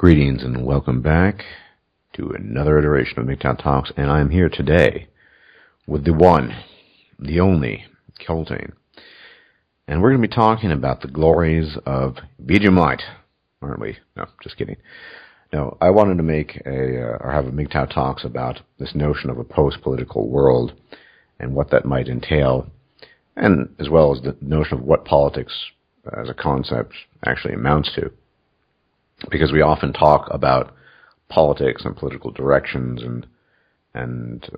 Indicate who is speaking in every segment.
Speaker 1: Greetings and welcome back to another iteration of MGTOW Talks, and I'm here today with the one, the only, Coltaine. And we're going to be talking about the glories of Vegemite, aren't we? No, just kidding. No, I wanted to make have a MGTOW Talks about this notion of a post-political world and what that might entail, and as well as the notion of what politics as a concept actually amounts to. Because we often talk about politics and political directions and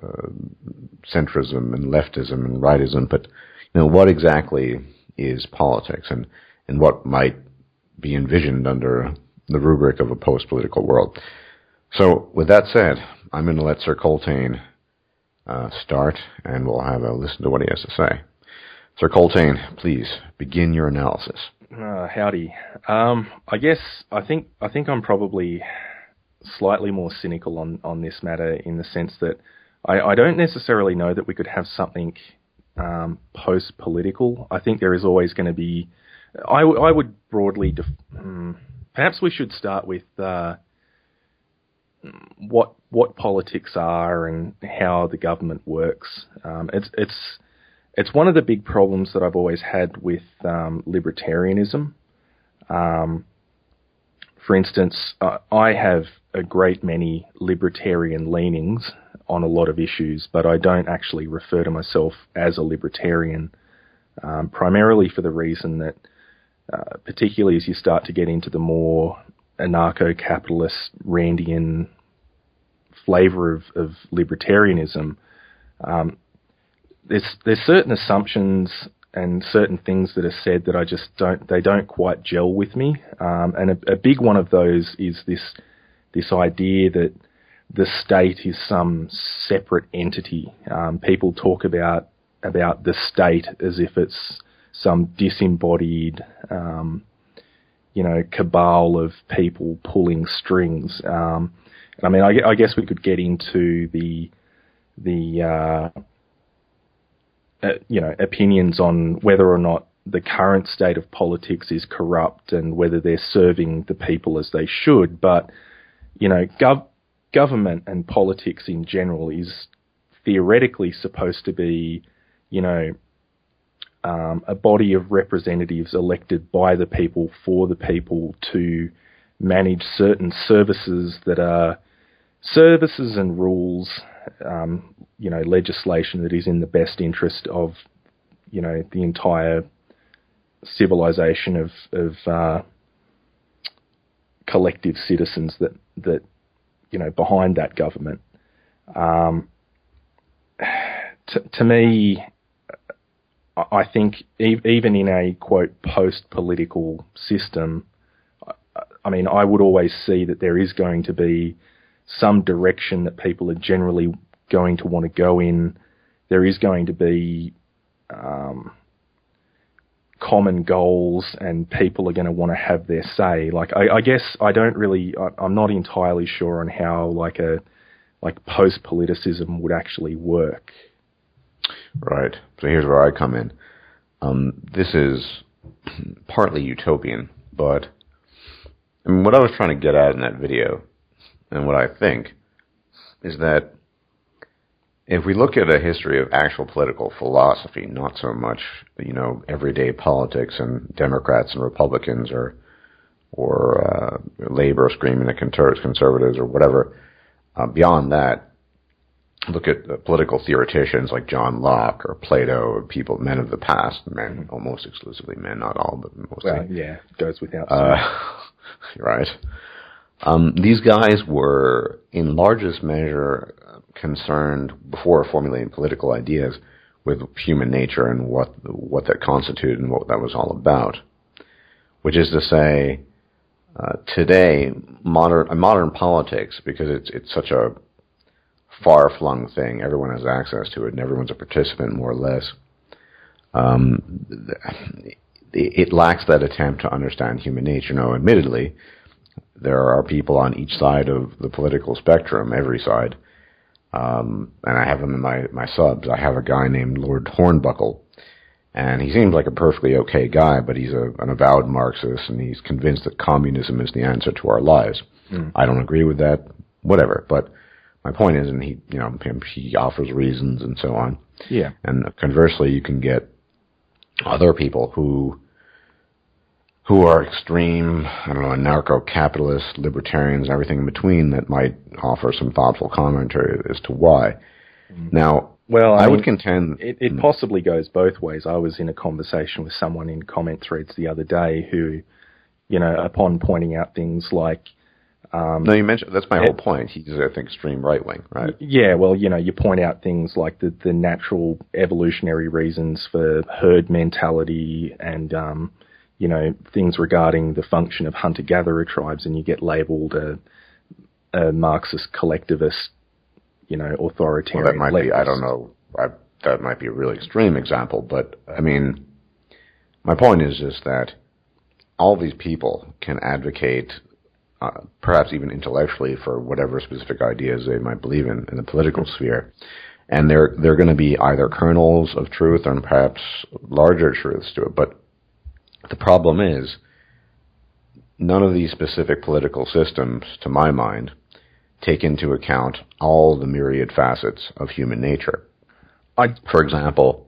Speaker 1: centrism and leftism and rightism, but what exactly is politics and what might be envisioned under the rubric of a post-political world? So, with that said, I'm going to let Sir Coltaine start, and we'll have a listen to what he has to say. Sir Coltaine, please begin your analysis.
Speaker 2: Howdy. I think I'm probably slightly more cynical on this matter in the sense that I don't necessarily know that we could have something post-political. I think there is always going to be. I would broadly. Perhaps we should start with what politics are and how the government works. It's one of the big problems that I've always had with libertarianism. For instance, I have a great many libertarian leanings on a lot of issues, but I don't actually refer to myself as a libertarian, primarily for the reason that, particularly as you start to get into the more anarcho-capitalist, Randian flavour of libertarianism, there's certain assumptions and certain things that are said that I just don't quite gel with me. And a big one of those is this idea that the state is some separate entity. People talk about the state as if it's some disembodied, cabal of people pulling strings. I guess we could get into the opinions on whether or not the current state of politics is corrupt and whether they're serving the people as they should. But, government and politics in general is theoretically supposed to be, a body of representatives elected by the people for the people to manage certain services that are services and rules, legislation that is in the best interest of, the entire civilization of collective citizens that behind that government. To me, I think even in a, quote, post-political system, I would always see that there is going to be some direction that people are generally going to want to go in. There is going to be common goals, and people are going to want to have their say. I guess I'm not entirely sure on how post-politicism would actually work.
Speaker 1: Right. So here's where I come in. This is partly utopian, but what I was trying to get at in that video, and what I think, is that if we look at a history of actual political philosophy, not so much, everyday politics and Democrats and Republicans or Labor screaming at conservatives or whatever, beyond that, look at political theoreticians like John Locke or Plato, men of the past, men, almost exclusively men, not all, but mostly.
Speaker 2: Well, yeah, goes without saying.
Speaker 1: Right. These guys were, in largest measure, concerned, before formulating political ideas, with human nature and what that constituted and what that was all about. Which is to say, today, modern politics, because it's such a far-flung thing, everyone has access to it, and everyone's a participant, more or less, it lacks that attempt to understand human nature. Now, admittedly, there are people on each side of the political spectrum, every side, and I have them in my subs. I have a guy named Lord Hornbuckle, And he seems like a perfectly okay guy, but he's an avowed Marxist, and he's convinced that communism is the answer to our lives. I don't agree with that, whatever. But my point is, and he offers reasons and so on.
Speaker 2: Yeah.
Speaker 1: And conversely, you can get other people who are extreme, anarcho-capitalists, libertarians, everything in between that might offer some thoughtful commentary as to why. Now, I would contend...
Speaker 2: It possibly goes both ways. I was in a conversation with someone in comment threads the other day who, upon pointing out things like...
Speaker 1: no, you mentioned... That's my whole point. He's, I think, extreme right-wing, right?
Speaker 2: Yeah, well, you point out things like the natural evolutionary reasons for herd mentality and... things regarding the function of hunter-gatherer tribes, and you get labelled a Marxist collectivist, authoritarian.
Speaker 1: Well, that might
Speaker 2: leftist.
Speaker 1: be, I don't know, that might be a really extreme example, but, my point is just that all these people can advocate, perhaps even intellectually, for whatever specific ideas they might believe in the political sphere, and they're going to be either kernels of truth or perhaps larger truths to it, but the problem is, none of these specific political systems, to my mind, take into account all the myriad facets of human nature. For example,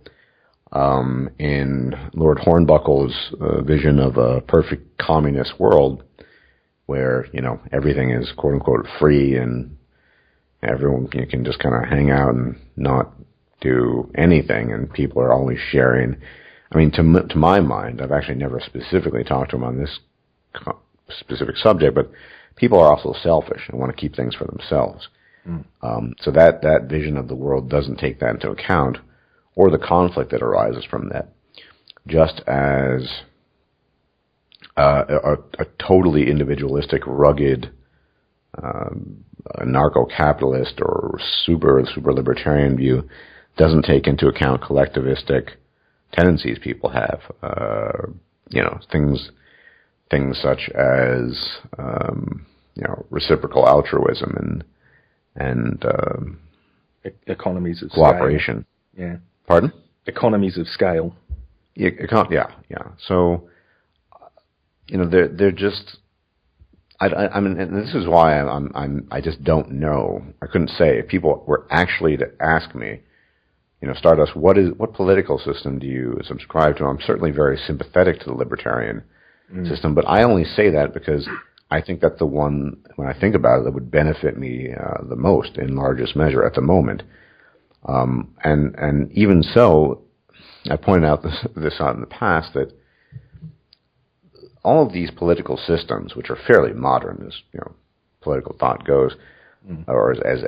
Speaker 1: in Lord Hornbuckle's vision of a perfect communist world, where everything is quote unquote free and everyone can just kind of hang out and not do anything, and people are always sharing. To my mind, I've actually never specifically talked to him on this specific subject, but people are also selfish and want to keep things for themselves. So that vision of the world doesn't take that into account, or the conflict that arises from that. Just as a totally individualistic, rugged, anarcho-capitalist or super libertarian view doesn't take into account collectivistic tendencies people have, things such as reciprocal altruism and
Speaker 2: economies of
Speaker 1: cooperation.
Speaker 2: Scale. Yeah.
Speaker 1: Pardon?
Speaker 2: Economies of scale.
Speaker 1: Yeah. So, they're just. And this is why I just don't know. I couldn't say. If people were actually to ask me, Stardust, what political system do you subscribe to? I'm certainly very sympathetic to the libertarian system, but I only say that because I think that's the one, when I think about it, that would benefit me the most in largest measure at the moment. And even so, I pointed out this out in the past, that all of these political systems, which are fairly modern, as political thought goes, or as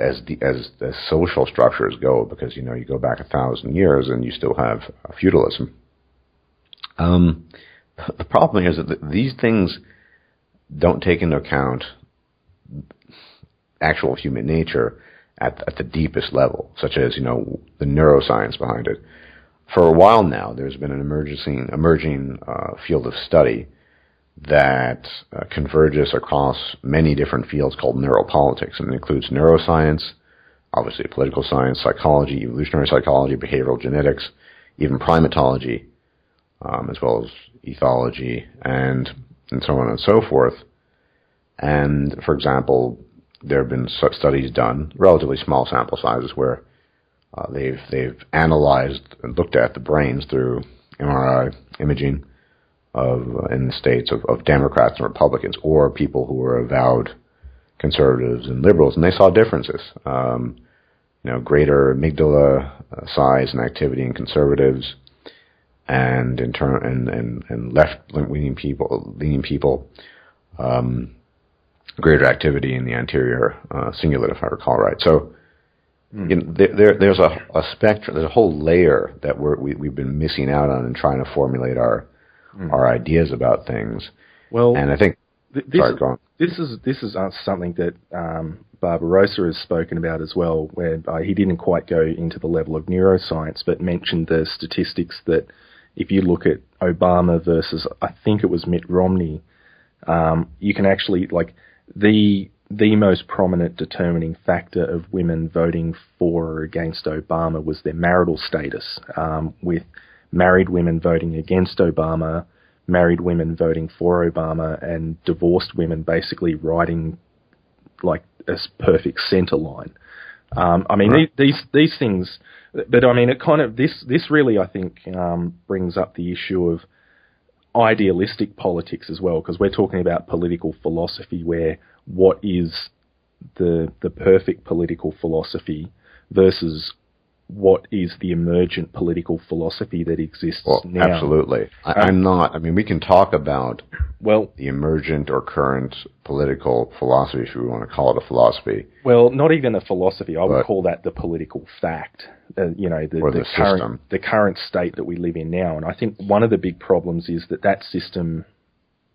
Speaker 1: social structures go, because you go back 1,000 years and you still have feudalism. The problem is that these things don't take into account actual human nature at the deepest level, such as the neuroscience behind it. For a while now, there's been an emerging field of study that converges across many different fields called neuropolitics, and it includes neuroscience, obviously political science, psychology, evolutionary psychology, behavioral genetics, even primatology, as well as ethology, and so on and so forth. And, for example, there have been studies done, relatively small sample sizes, where they've analyzed and looked at the brains through MRI imaging in the states of Democrats and Republicans, or people who were avowed conservatives and liberals, and they saw differences. Greater amygdala size and activity in conservatives, and and left-leaning people, greater activity in the anterior cingulate, if I recall right. So there's a spectrum, there's a whole layer that we've been missing out on in trying to formulate our ideas about things.
Speaker 2: Well,
Speaker 1: and I think sorry, go on.
Speaker 2: This is something that Barbarossa has spoken about as well, where he didn't quite go into the level of neuroscience, but mentioned the statistics that if you look at Obama versus, I think it was Mitt Romney, you can actually, the most prominent determining factor of women voting for or against Obama was their marital status, with married women voting against Obama, married women voting for Obama, and divorced women basically riding like a perfect centre line. I mean,
Speaker 1: Right.
Speaker 2: these things, but I mean, it kind of this really, I think, brings up the issue of idealistic politics as well, because we're talking about political philosophy, where what is the perfect political philosophy versus what is the emergent political philosophy that exists now.
Speaker 1: Absolutely. I'm not. I mean, we can talk about
Speaker 2: well,
Speaker 1: the emergent or current political philosophy, if we want to call it a philosophy.
Speaker 2: Well, not even a philosophy. I would call that the political fact. The current state that we live in now. And I think one of the big problems is that system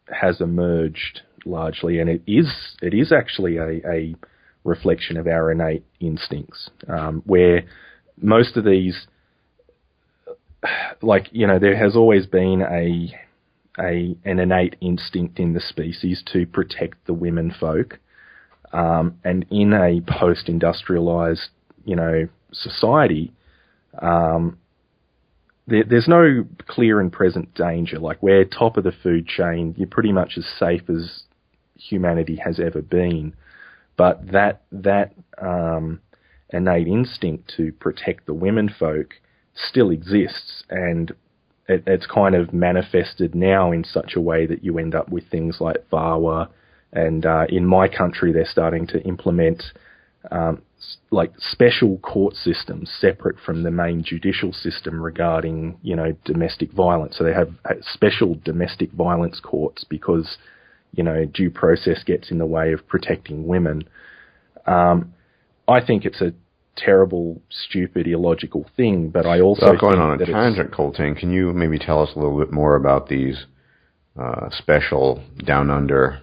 Speaker 2: has emerged largely, and it is actually a reflection of our innate instincts, where most of these, there has always been an innate instinct in the species to protect the women folk, and in a post-industrialized, society, there's no clear and present danger. Like, we're top of the food chain. You're pretty much as safe as humanity has ever been. But that innate instinct to protect the women folk still exists, and it's kind of manifested now in such a way that you end up with things like VAWA, and in my country they're starting to implement special court systems separate from the main judicial system regarding domestic violence. So they have special domestic violence courts because due process gets in the way of protecting women. I think it's a terrible, stupid, illogical thing, but I also
Speaker 1: Without going on a tangent, Coltaine, can you maybe tell us a little bit more about these special down under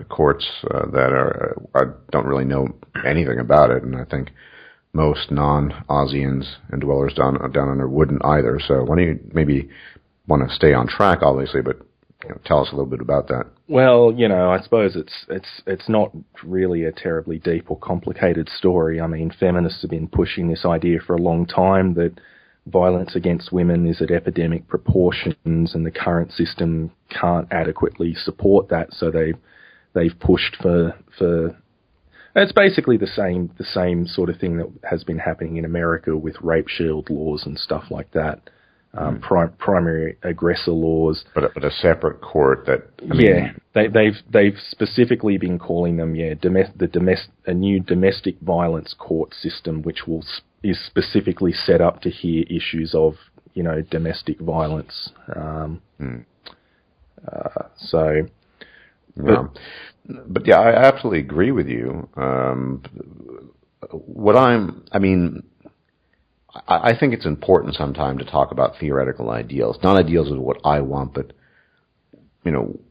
Speaker 1: courts that are? I don't really know anything about it, and I think most non-Aussians and dwellers down under wouldn't either. So why don't you maybe want to stay on track, obviously, but tell us a little bit about that.
Speaker 2: Well, I suppose it's not really a terribly deep or complicated story. I mean, feminists have been pushing this idea for a long time that violence against women is at epidemic proportions, and the current system can't adequately support that. So they've pushed for. It's basically the same sort of thing that has been happening in America with rape shield laws and stuff like that. Primary aggressor laws, but
Speaker 1: a separate court that
Speaker 2: they've specifically been calling them a new domestic violence court system, which is specifically set up to hear issues of domestic violence.
Speaker 1: But yeah, I absolutely agree with you. I think it's important sometimes to talk about theoretical ideals, not ideals of what I want, but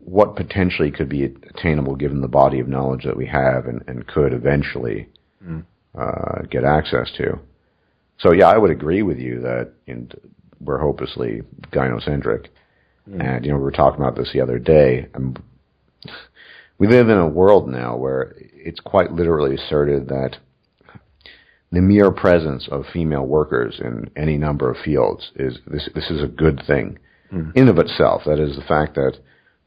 Speaker 1: what potentially could be attainable given the body of knowledge that we have and could eventually get access to. So yeah, I would agree with you that we're hopelessly gynocentric, and we were talking about this the other day. We live in a world now where it's quite literally asserted that the mere presence of female workers in any number of fields is a good thing in of itself. That is, the fact that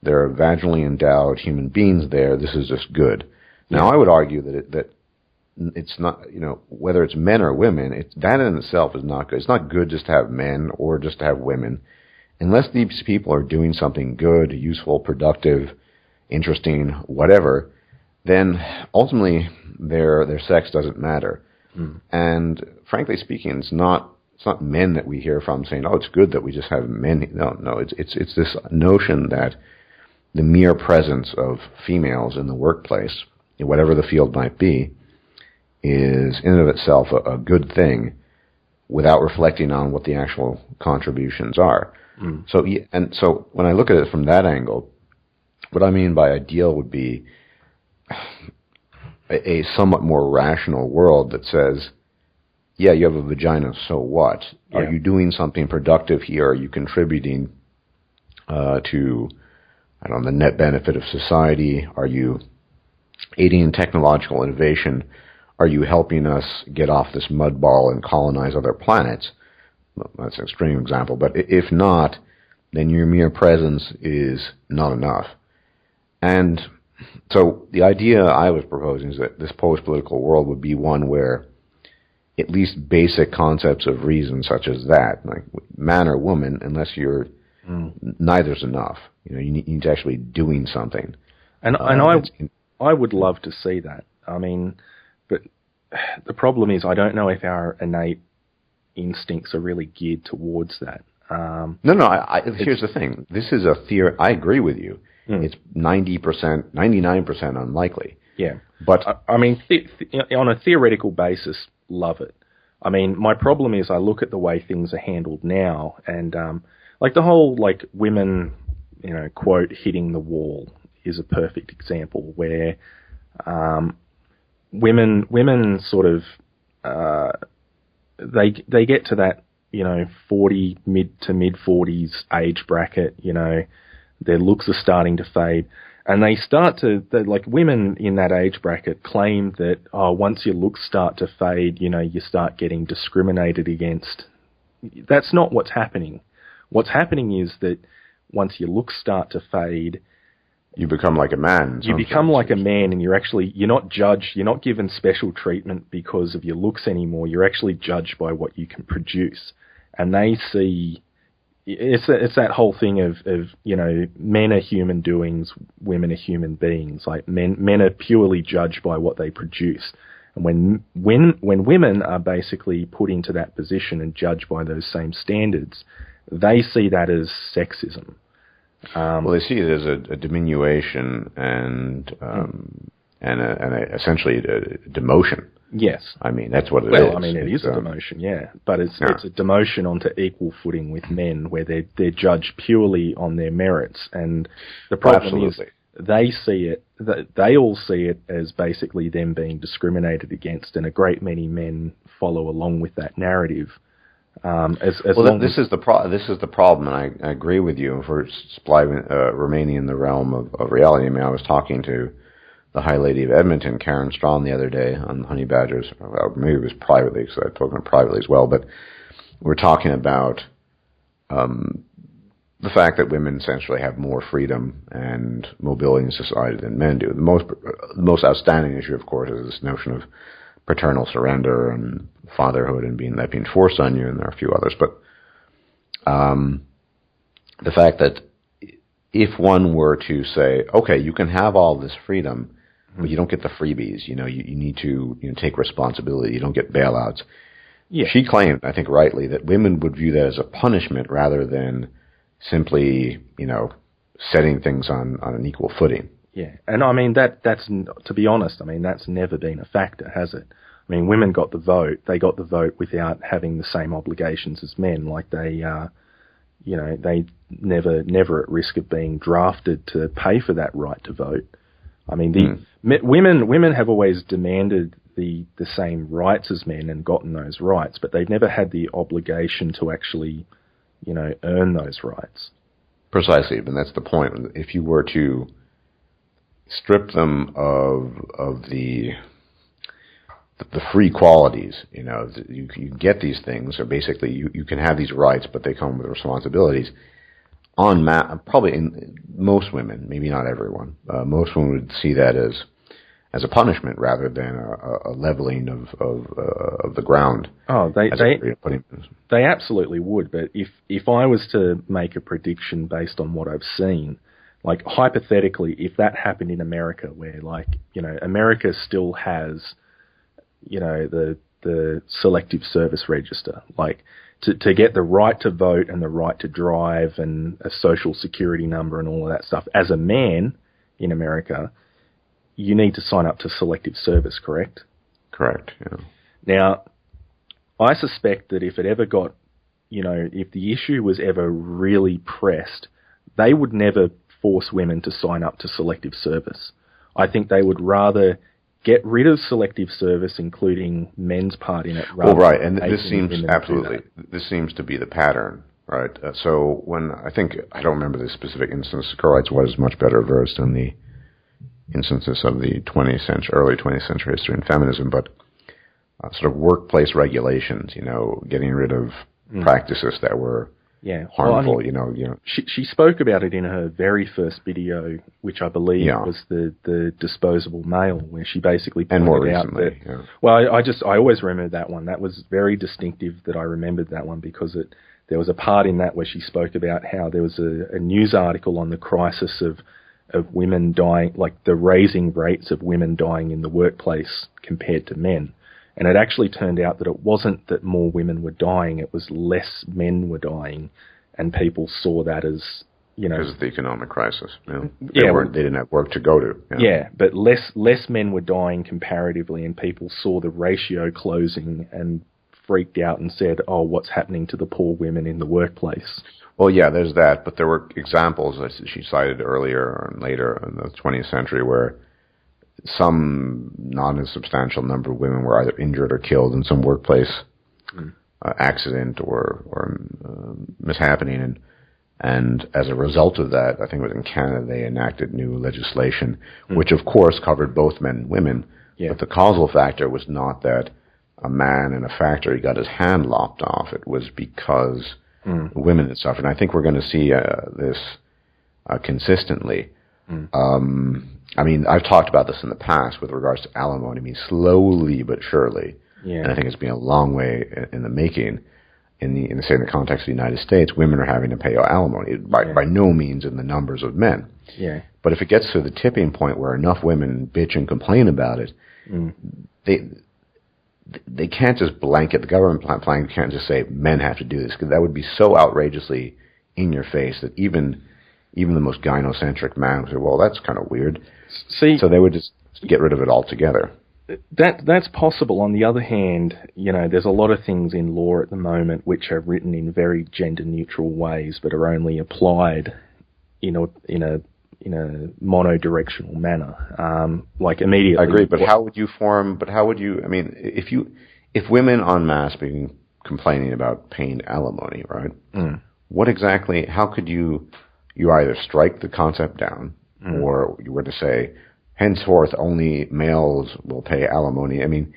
Speaker 1: there are vaginally endowed human beings there. This is just good. Now, I would argue that it's not, whether it's men or women, that in itself is not good. It's not good just to have men or just to have women, unless these people are doing something good, useful, productive, interesting, whatever. Then ultimately, their sex doesn't matter. And frankly speaking, it's not men that we hear from saying, "Oh, it's good that we just have men." No, it's this notion that the mere presence of females in the workplace, whatever the field might be, is in and of itself a good thing, without reflecting on what the actual contributions are. So when I look at it from that angle, what I mean by ideal would be a somewhat more rational world that says, yeah, you have a vagina, so what? Yeah. Are you doing something productive here? Are you contributing to, the net benefit of society? Are you aiding in technological innovation? Are you helping us get off this mud ball and colonize other planets? well, that's an extreme example, but if not, then your mere presence is not enough. And so the idea I was proposing is that this post-political world would be one where at least basic concepts of reason, such as that, like man or woman, unless you're neither's enough. You know, you need to actually doing something.
Speaker 2: And I would love to see that. I mean, but the problem is I don't know if our innate instincts are really geared towards that.
Speaker 1: No. Here's the thing. This is a theory. I agree with you. It's 90%, 99% unlikely.
Speaker 2: Yeah.
Speaker 1: But
Speaker 2: I mean, on a theoretical basis, love it. I mean, my problem is I look at the way things are handled now, and like the whole like women, you know, quote hitting the wall is a perfect example where women sort of they get to that, you know, 40 mid to mid 40s age bracket, you know, their looks are starting to fade. And they start to, like women in that age bracket claim that, once your looks start to fade, you know, you start getting discriminated against. That's not what's happening. What's happening is that once your looks start to fade,
Speaker 1: you become like a man.
Speaker 2: You become like a man, and you're not judged, you're not given special treatment because of your looks anymore. You're actually judged by what you can produce. And they see, it's that whole thing of, you know, men are human doings, women are human beings. Like men are purely judged by what they produce. And when women are basically put into that position and judged by those same standards, they see that as sexism.
Speaker 1: Well, they see it as a diminution and essentially a demotion.
Speaker 2: Yes.
Speaker 1: I mean, that's what it is.
Speaker 2: Well, I mean, it is a demotion, yeah. But it's a demotion onto equal footing with men, where they're judged purely on their merits. And the problem is they see it, they all see it as basically them being discriminated against, and a great many men follow along with that narrative.
Speaker 1: This is the problem, and I agree with you for remaining in the realm of reality. I mean, I was talking to the High Lady of Edmonton, Karen Strawn, the other day on Honey Badgers. Well, maybe it was privately, because I've spoken privately as well. But we're talking about the fact that women essentially have more freedom and mobility in society than men do. The most outstanding issue, of course, is this notion of paternal surrender and fatherhood and being forced on you, and there are a few others. But the fact that if one were to say, okay, you can have all this freedom, but you don't get the freebies, you know, you need to take responsibility, you don't get bailouts. Yeah. She claimed, I think rightly, that women would view that as a punishment rather than simply, you know, setting things on an equal footing.
Speaker 2: Yeah, and I mean, that's, to be honest, I mean, that's never been a factor, has it? I mean, women got the vote. They got the vote without having the same obligations as men. Like they never at risk of being drafted to pay for that right to vote. I mean, women have always demanded the same rights as men and gotten those rights, but they've never had the obligation to actually, you know, earn those rights.
Speaker 1: Precisely, and that's the point. If you were to strip them of the free qualities, you know, you get these things, or basically you can have these rights, but they come with responsibilities. Probably in most women, maybe not everyone, most women would see that as a punishment rather than a leveling of the ground.
Speaker 2: Oh, they absolutely would. But if I was to make a prediction based on what I've seen, like hypothetically, if that happened in America, where, like, you know, America still has, you know, the selective service register, like to get the right to vote and the right to drive and a social security number and all of that stuff, as a man in America, you need to sign up to selective service, correct?
Speaker 1: Correct, yeah.
Speaker 2: Now, I suspect that if it ever got, you know, if the issue was ever really pressed, they would never force women to sign up to selective service. I think they would rather get rid of selective service, including men's part in it.
Speaker 1: Well, right, and this seems to be the pattern, right? So when I don't remember the specific instance, Cartwright was much better versed in the instances of the early 20th century history and feminism, but sort of workplace regulations, you know, getting rid of practices that were harmful.
Speaker 2: Well, I mean, she spoke about it in her very first video, which I believe was the disposable male, where she basically pointed out that. Well, I always remember that one. That was very distinctive that I remembered that one because there was a part in that where she spoke about how there was a news article on the crisis of women dying, like the raising rates of women dying in the workplace compared to men. And it actually turned out that it wasn't that more women were dying, it was less men were dying. And people saw that as,
Speaker 1: because of the economic crisis. They didn't have work to go to.
Speaker 2: Yeah, but less men were dying comparatively, and people saw the ratio closing and freaked out and said, oh, what's happening to the poor women in the workplace?
Speaker 1: Well, yeah, there's that, but there were examples that she cited earlier and later in the 20th century where some not a substantial number of women were either injured or killed in some workplace accident or mishappening, and as a result of that, I think it was in Canada, they enacted new legislation, which of course covered both men and women, but the causal factor was not that a man in a factory got his hand lopped off. It was because women had suffered. And I think we're going to see this consistently. I mean, I've talked about this in the past with regards to alimony. I mean, slowly but surely, and I think it's been a long way in the making. In the context of the United States, women are having to pay alimony. By no means in the numbers of men. Yeah. But if it gets to the tipping point where enough women bitch and complain about it, they can't just blanket, the government can't just say men have to do this, because that would be so outrageously in your face that even the most gynocentric man would say, well, that's kind of weird. So they would just get rid of it altogether.
Speaker 2: That's possible. On the other hand, there's a lot of things in law at the moment which are written in very gender-neutral ways, but are only applied in a monodirectional manner. Like immediately.
Speaker 1: I agree, but how would you? I mean, if women en masse being complaining about paying alimony, right? What exactly? How could you either strike the concept down, or you were to say, henceforth, only males will pay alimony. I mean,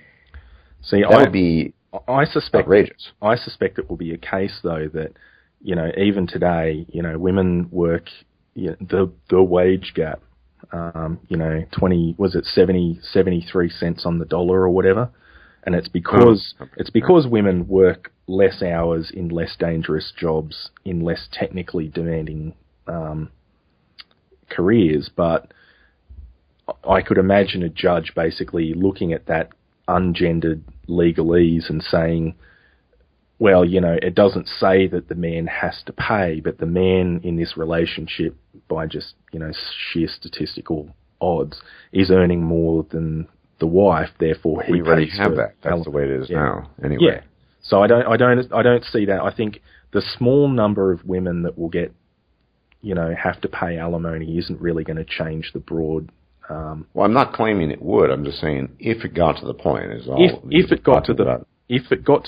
Speaker 1: that would be outrageous.
Speaker 2: I suspect it will be a case, though, that, even today, women work the wage gap, 73 cents on the dollar or whatever. And it's because women work less hours in less dangerous jobs, in less technically demanding careers, but I could imagine a judge basically looking at that ungendered legalese and saying, well, it doesn't say that the man has to pay, but the man in this relationship, by just, sheer statistical odds, is earning more than the wife, therefore he pays.
Speaker 1: We already have that. That's the way it is now. Anyway.
Speaker 2: Yeah. So I don't see that. I think the small number of women that will get, have to pay alimony isn't really going to change the broad.
Speaker 1: Well, I'm not claiming it would. I'm just saying if it got to the point, is all.
Speaker 2: If it got to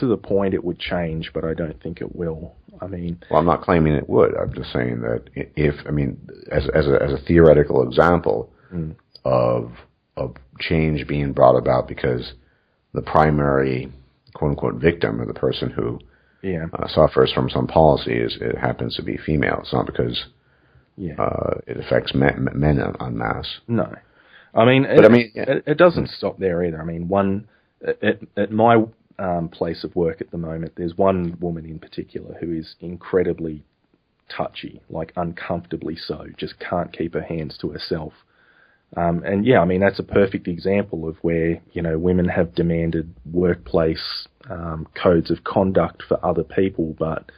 Speaker 2: the point, it would change, but I don't think it will. I mean,
Speaker 1: well, I'm not claiming it would. I'm just saying that as a theoretical example of change being brought about because the primary quote unquote victim, or the person who suffers from some policy, it happens to be female. It's not because it affects men en masse.
Speaker 2: No. I mean, it doesn't stop there either. I mean, at my place of work at the moment, there's one woman in particular who is incredibly touchy, like uncomfortably so, just can't keep her hands to herself. And that's a perfect example of where, women have demanded workplace codes of conduct for other people, but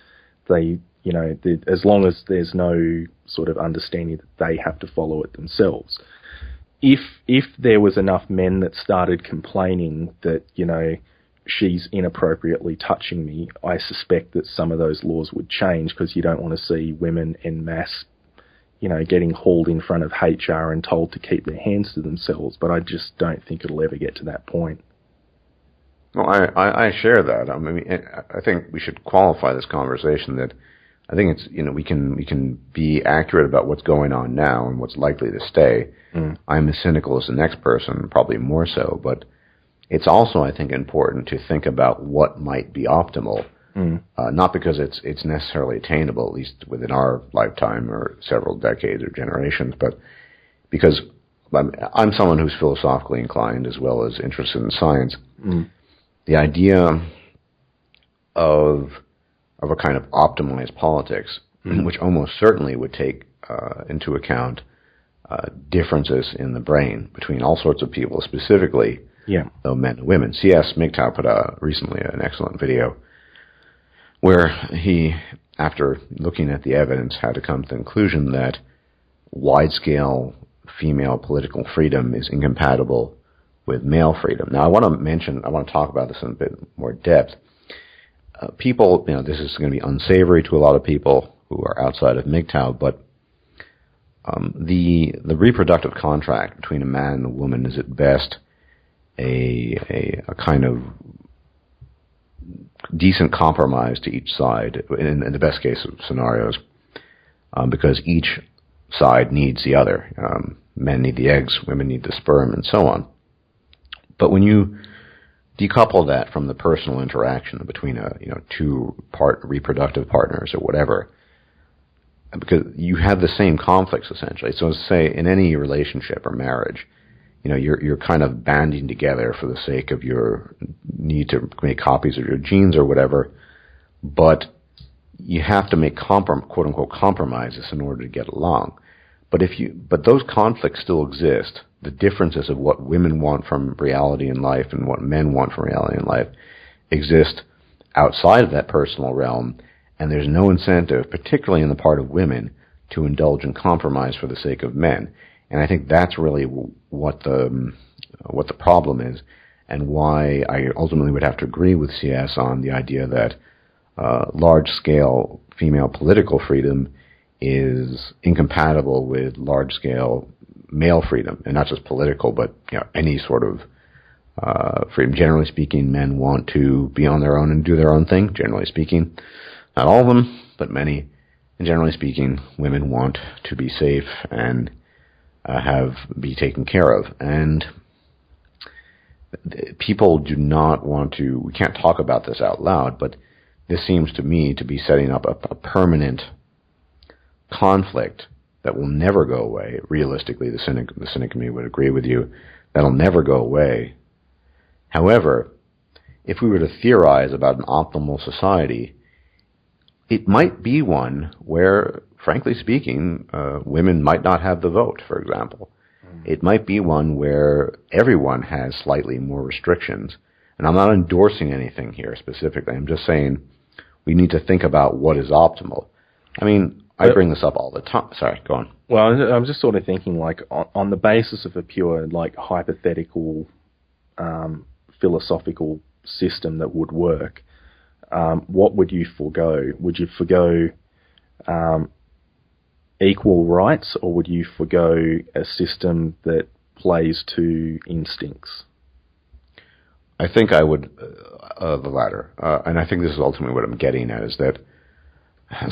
Speaker 2: they, as long as there's no sort of understanding that they have to follow it themselves. If there was enough men that started complaining that, she's inappropriately touching me, I suspect that some of those laws would change, because you don't want to see women en masse, getting hauled in front of HR and told to keep their hands to themselves. But I just don't think it'll ever get to that point.
Speaker 1: Well, I share that. I mean, I think we should qualify this conversation that I think it's, we can be accurate about what's going on now and what's likely to stay. I'm as cynical as the next person, probably more so, but it's also, I think, important to think about what might be optimal Not because it's necessarily attainable, at least within our lifetime or several decades or generations, but because I'm someone who's philosophically inclined as well as interested in science. The idea of a kind of optimized politics, which almost certainly would take into account differences in the brain between all sorts of people, specifically though men and women. C.S. MGTOW put out recently an excellent video where he, after looking at the evidence, had to come to the conclusion that wide-scale female political freedom is incompatible with male freedom. Now, I want to talk about this in a bit more depth. People, this is going to be unsavory to a lot of people who are outside of MGTOW, but the reproductive contract between a man and a woman is at best a kind of decent compromise to each side in the best case of scenarios, because each side needs the other. Men need the eggs, women need the sperm, and so on. But when you decouple that from the personal interaction between two reproductive partners or whatever, because you have the same conflicts essentially. So, say in any relationship or marriage, you're kind of banding together for the sake of your need to make copies of your genes or whatever, but you have to make quote unquote compromises in order to get along. But those conflicts still exist. The differences of what women want from reality in life and what men want from reality in life exist outside of that personal realm, and there's no incentive, particularly on the part of women, to indulge in compromise for the sake of men. And I think that's really what the problem is, and why I ultimately would have to agree with CS on the idea that large-scale female political freedom is incompatible with large-scale male freedom, and not just political, but any sort of freedom. Generally speaking, men want to be on their own and do their own thing. Generally speaking, not all of them, but many. And generally speaking, women want to be safe and be taken care of. And people do not want to. We can't talk about this out loud, but this seems to me to be setting up a permanent conflict that will never go away. Realistically, the cynic in me would agree with you. That'll never go away. However, if we were to theorize about an optimal society, it might be one where, frankly speaking, women might not have the vote, for example. It might be one where everyone has slightly more restrictions. And I'm not endorsing anything here specifically. I'm just saying we need to think about what is optimal. I mean, I bring this up all the time. Sorry, go on.
Speaker 2: Well, I'm just sort of thinking, like, on the basis of a pure, like, hypothetical, philosophical system that would work, what would you forego? Would you forego equal rights, or would you forego a system that plays to instincts?
Speaker 1: I think I would, the latter. And I think this is ultimately what I'm getting at, is that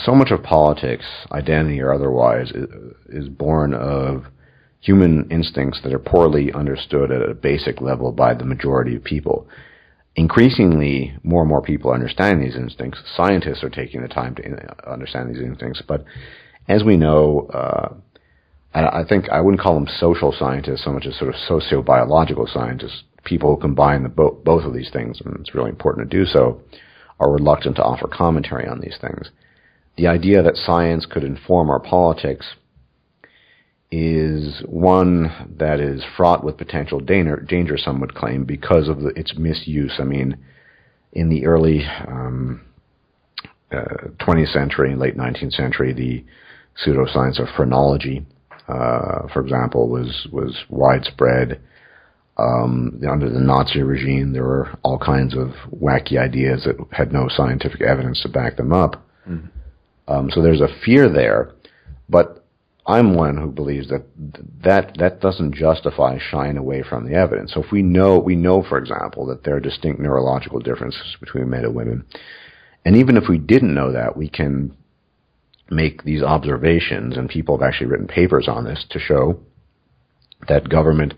Speaker 1: so much of politics, identity or otherwise, is born of human instincts that are poorly understood at a basic level by the majority of people. Increasingly, more and more people are understanding these instincts. Scientists are taking the time to understand these instincts. But as we know, I think I wouldn't call them social scientists so much as sort of sociobiological scientists, people who combine both of these things, and it's really important to do so, are reluctant to offer commentary on these things. The idea that science could inform our politics is one that is fraught with potential danger, some would claim, because of its misuse. I mean, in the early 20th century and late 19th century, the pseudoscience of phrenology, for example, was widespread. Under the Nazi regime, there were all kinds of wacky ideas that had no scientific evidence to back them up. So there's a fear there, but I'm one who believes that doesn't justify shying away from the evidence. So if we know, for example, that there are distinct neurological differences between men and women, and even if we didn't know that, we can make these observations, and people have actually written papers on this to show that government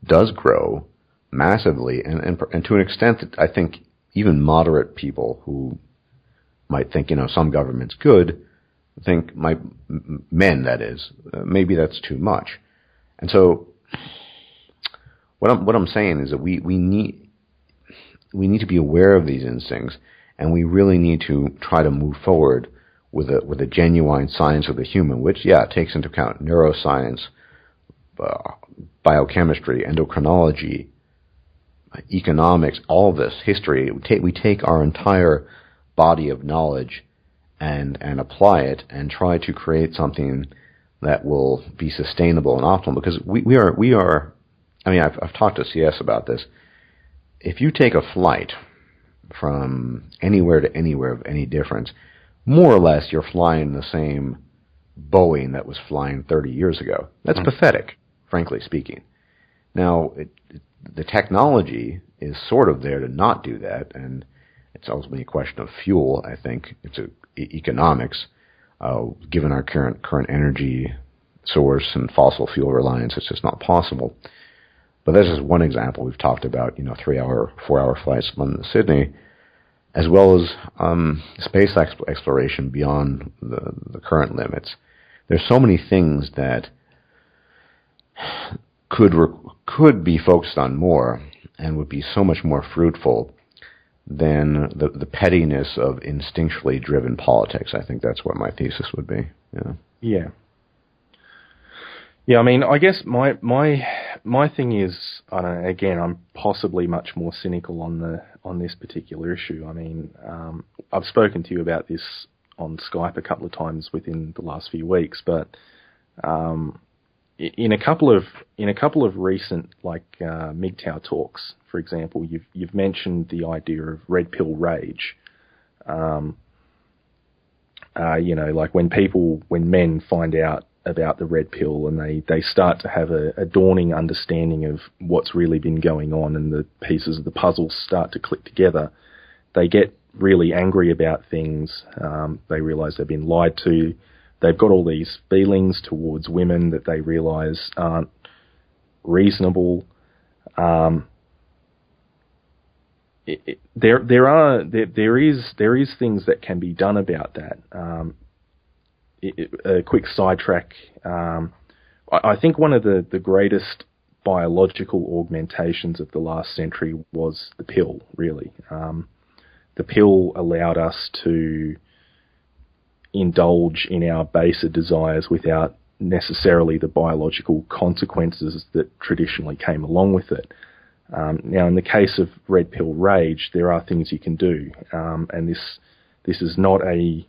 Speaker 1: does grow massively, and to an extent that I think even moderate people who might think, some government's good, men, that is, maybe that's too much. And so what I'm saying is that we need to be aware of these instincts, and we really need to try to move forward with a genuine science of the human, which takes into account neuroscience, biochemistry, endocrinology, economics, all of this, history. We take our entire body of knowledge and apply it and try to create something that will be sustainable and optimal. Because we are. I mean, I've talked to CS about this. If you take a flight from anywhere to anywhere of any difference, more or less you're flying the same Boeing that was flying 30 years ago. That's pathetic, frankly speaking. Now, the technology is sort of there to not do that, and it's ultimately a question of fuel, I think. It's economics. Given our current energy source and fossil fuel reliance, it's just not possible. But this is one example. We've talked about, 3-hour, 4-hour flights from London to Sydney, as well as space exploration beyond the current limits. There's so many things that could be focused on more and would be so much more fruitful than the pettiness of instinctually driven politics. I think that's what my thesis would be.
Speaker 2: Yeah. Yeah, I mean, I guess my thing is, I don't know, again, I'm possibly much more cynical on this particular issue. I mean, I've spoken to you about this on Skype a couple of times within the last few weeks, but in a couple of recent MGTOW talks, for example, you've mentioned the idea of red pill rage. Like when men find out about the red pill and they start to have a dawning understanding of what's really been going on and the pieces of the puzzle start to click together, they get really angry about things. They realize they've been lied to. They've got all these feelings towards women that they realize aren't reasonable. There is things that can be done about that. A quick sidetrack. I think one of the greatest biological augmentations of the last century was the pill, really. The pill allowed us to indulge in our baser desires without necessarily the biological consequences that traditionally came along with it. Now, in the case of red pill rage, there are things you can do, and this is not a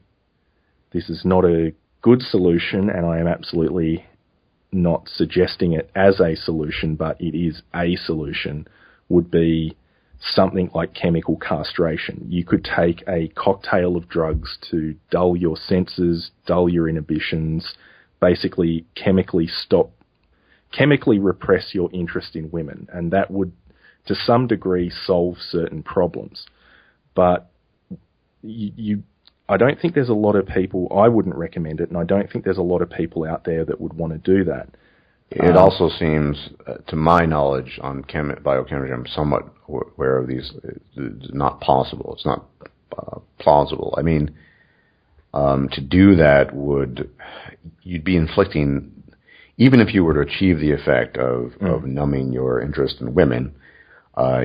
Speaker 2: good solution, and I am absolutely not suggesting it as a solution, but it is a solution, would be something like chemical castration. You could take a cocktail of drugs to dull your senses, dull your inhibitions, basically chemically repress your interest in women, and that would, to some degree, solve certain problems. But I don't think there's a lot of people, I wouldn't recommend it, and I don't think there's a lot of people out there that would want to do that.
Speaker 1: It also seems, to my knowledge on biochemistry, I'm somewhat aware of these, it's not possible. It's not plausible. I mean, to do that you'd be inflicting, even if you were to achieve the effect of numbing your interest in women,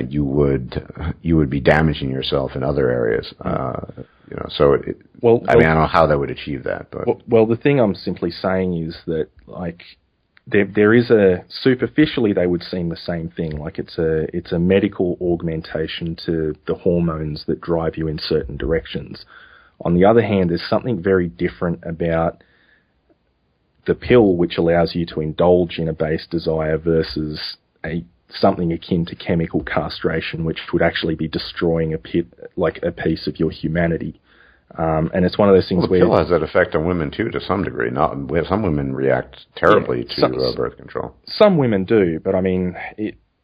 Speaker 1: you would be damaging yourself in other areas. So I don't know how that would achieve that. But
Speaker 2: well, the thing I'm simply saying is that, like, there is superficially they would seem the same thing. Like it's a medical augmentation to the hormones that drive you in certain directions. On the other hand, there's something very different about the pill, which allows you to indulge in a base desire, versus something akin to chemical castration, which would actually be destroying a piece of your humanity. And it's one of those things where...
Speaker 1: the pill has that effect on women, too, to some degree. Some women react terribly to birth control.
Speaker 2: Some women do, but I mean,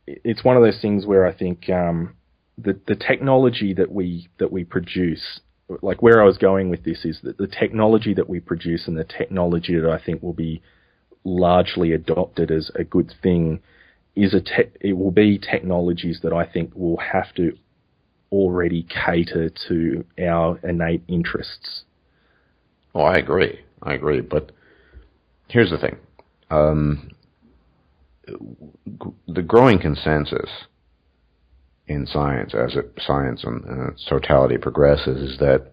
Speaker 2: it's one of those things where I think the technology that we produce, like where I was going with this is that the technology that we produce and the technology that I think will be largely adopted as a good thing it will be technologies that I think will have to already cater to our innate interests.
Speaker 1: Oh, I agree. But here's the thing. The growing consensus in science, as science in its totality progresses, is that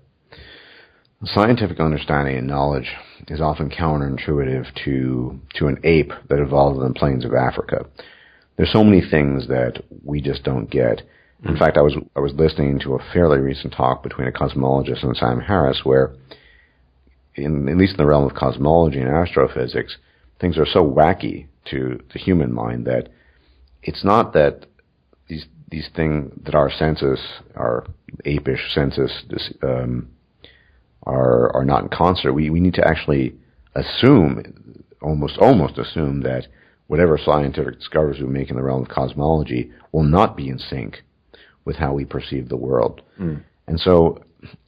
Speaker 1: scientific understanding and knowledge is often counterintuitive to an ape that evolved in the plains of Africa. There's so many things that we just don't get. In fact, I was listening to a fairly recent talk between a cosmologist and Sam Harris, where, at least in the realm of cosmology and astrophysics, things are so wacky to the human mind that it's not that these things that our senses, our apish senses, are not in concert. We need to actually assume, almost assume, that whatever scientific discoveries we make in the realm of cosmology will not be in sync with how we perceive the world. And so,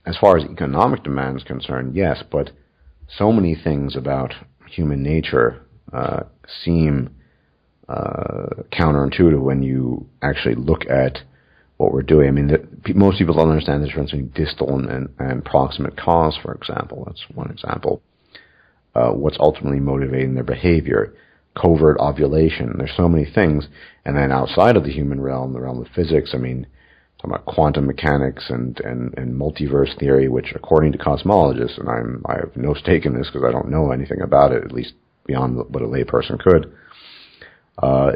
Speaker 1: as far as economic demand is concerned, yes, but so many things about human nature seem counterintuitive when you actually look at what we're doing. I mean, most people don't understand the difference between distal and proximate cause, for example. That's one example. What's ultimately motivating their behavior, covert ovulation. There's so many things. And then outside of the human realm, the realm of physics, I mean, talking about quantum mechanics and multiverse theory, which, according to cosmologists, and I have no stake in this because I don't know anything about it, at least beyond what a layperson could,